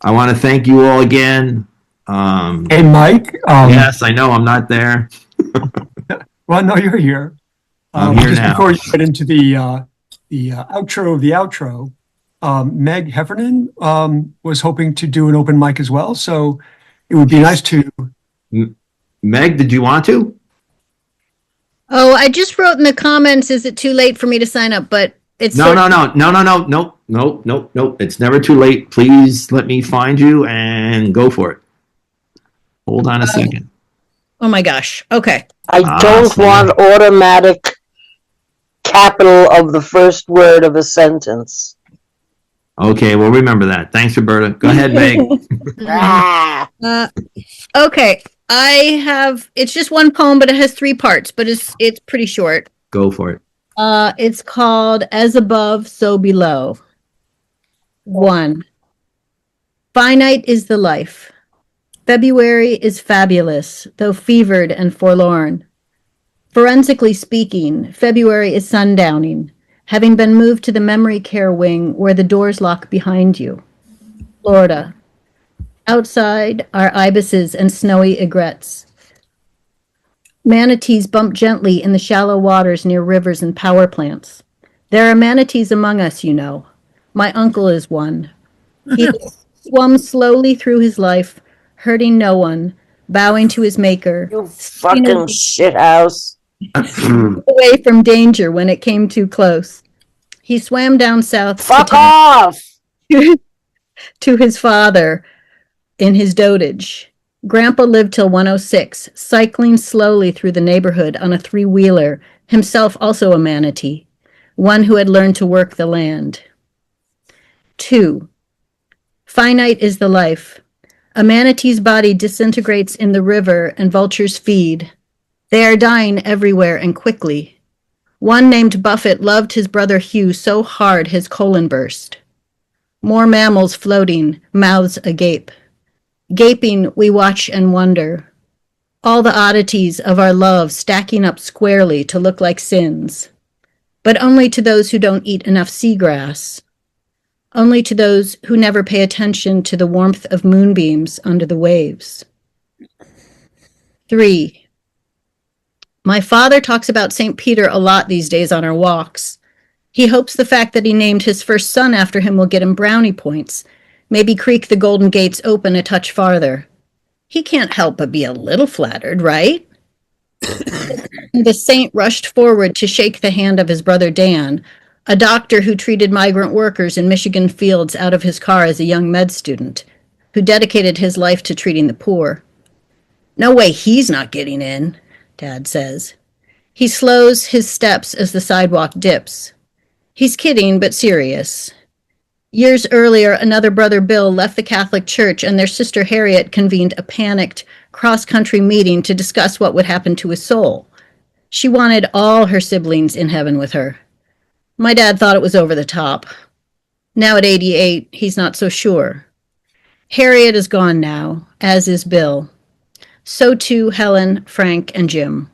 I want to thank you all again. Hey, Mike. Yes, I know I'm not there. Well, no, you're here. I'm here just now. before you get into the outro of the outro, Meg Heffernan was hoping to do an open mic as well. So it would be nice to. Meg, did you want to? Oh, I just wrote in the comments, is it too late for me to sign up? But it's No. It's never too late. Please let me find you and go for it. Hold on a second. Oh my gosh. Okay. I don't want automatic capital of the first word of a sentence. Okay, we'll remember that. Thanks, Roberta. Go ahead, Meg. Okay. It's just one poem, but it has 3 parts, but it's pretty short. Go for it. It's called As Above, So Below. 1. Finite is the life. February is fabulous, though fevered and forlorn. Forensically speaking, February is sundowning, having been moved to the memory care wing where the doors lock behind you. Florida. Outside are ibises and snowy egrets. Manatees bump gently in the shallow waters near rivers and power plants. There are manatees among us, you know. My uncle is one. He swum slowly through his life, hurting no one, bowing to his maker. You fucking shithouse. Away from danger when it came too close. He swam down south. Fuck off! To his father in his dotage. Grandpa lived till 106, cycling slowly through the neighborhood on a 3-wheeler, himself also a manatee, one who had learned to work the land. 2. Finite is the life. A manatee's body disintegrates in the river and vultures feed. They are dying everywhere and quickly. One named Buffett loved his brother Hugh so hard his colon burst. More mammals floating, mouths agape. Gaping, we watch and wonder. All the oddities of our love stacking up squarely to look like sins. But only to those who don't eat enough seagrass. Only to those who never pay attention to the warmth of moonbeams under the waves. 3. My father talks about St. Peter a lot these days on our walks. He hopes the fact that he named his first son after him will get him brownie points, maybe creak the golden gates open a touch farther. He can't help but be a little flattered, right? The saint rushed forward to shake the hand of his brother Dan, a doctor who treated migrant workers in Michigan fields out of his car as a young med student, who dedicated his life to treating the poor. No way he's not getting in, Dad says. He slows his steps as the sidewalk dips. He's kidding, but serious. Years earlier, another brother, Bill, left the Catholic Church, and their sister Harriet convened a panicked cross-country meeting to discuss what would happen to his soul. She wanted all her siblings in heaven with her. My dad thought it was over the top. Now at 88, he's not so sure. Harriet is gone now, as is Bill. So too Helen, Frank, and Jim.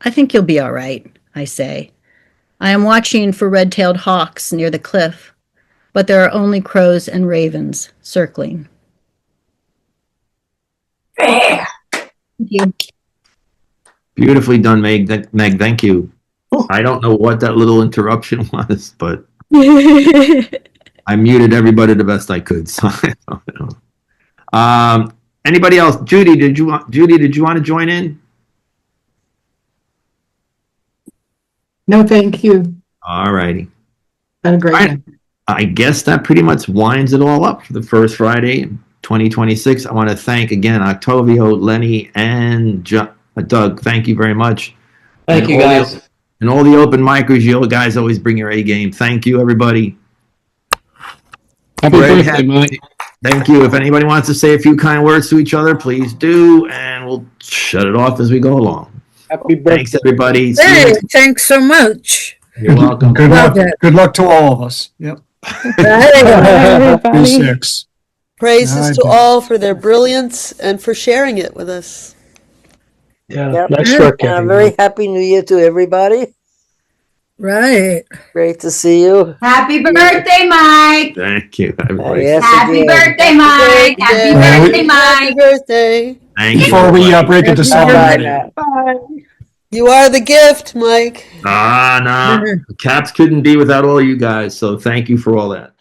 I think you'll be all right, I say. I am watching for red-tailed hawks near the cliff, but there are only crows and ravens circling. Thank you. Beautifully done, Meg. Meg, thank you. I don't know what that little interruption was, but I muted everybody the best I could. So I don't know. Anybody else? Judy, did you want to join in? No, thank you. All righty. Had a great time. I guess that pretty much winds it all up for the first Friday in 2026. I want to thank again Octavio, Lenny, and Doug. Thank you very much. Thank you, guys. And all the open micers, you guys always bring your A game. Thank you, everybody. Happy birthday, Mike. Thank you. If anybody wants to say a few kind words to each other, please do, and we'll shut it off as we go along. Happy birthday. Thanks, everybody. Hey, thanks so much. You're welcome. Good luck. Good luck to all of us. Yep. Be 6. Praises to all for their brilliance and for sharing it with us. Yeah, Yep. nice work, And a everyone. very happy new year to everybody. Right. Great to see you. Happy birthday, Mike. Thank you. Yes, Happy again. birthday, Mike. Happy birthday, Mike. Happy birthday. Thank you. Before we break into song, You are the gift, Mike. Nah. Cats couldn't be without all you guys. So thank you for all that.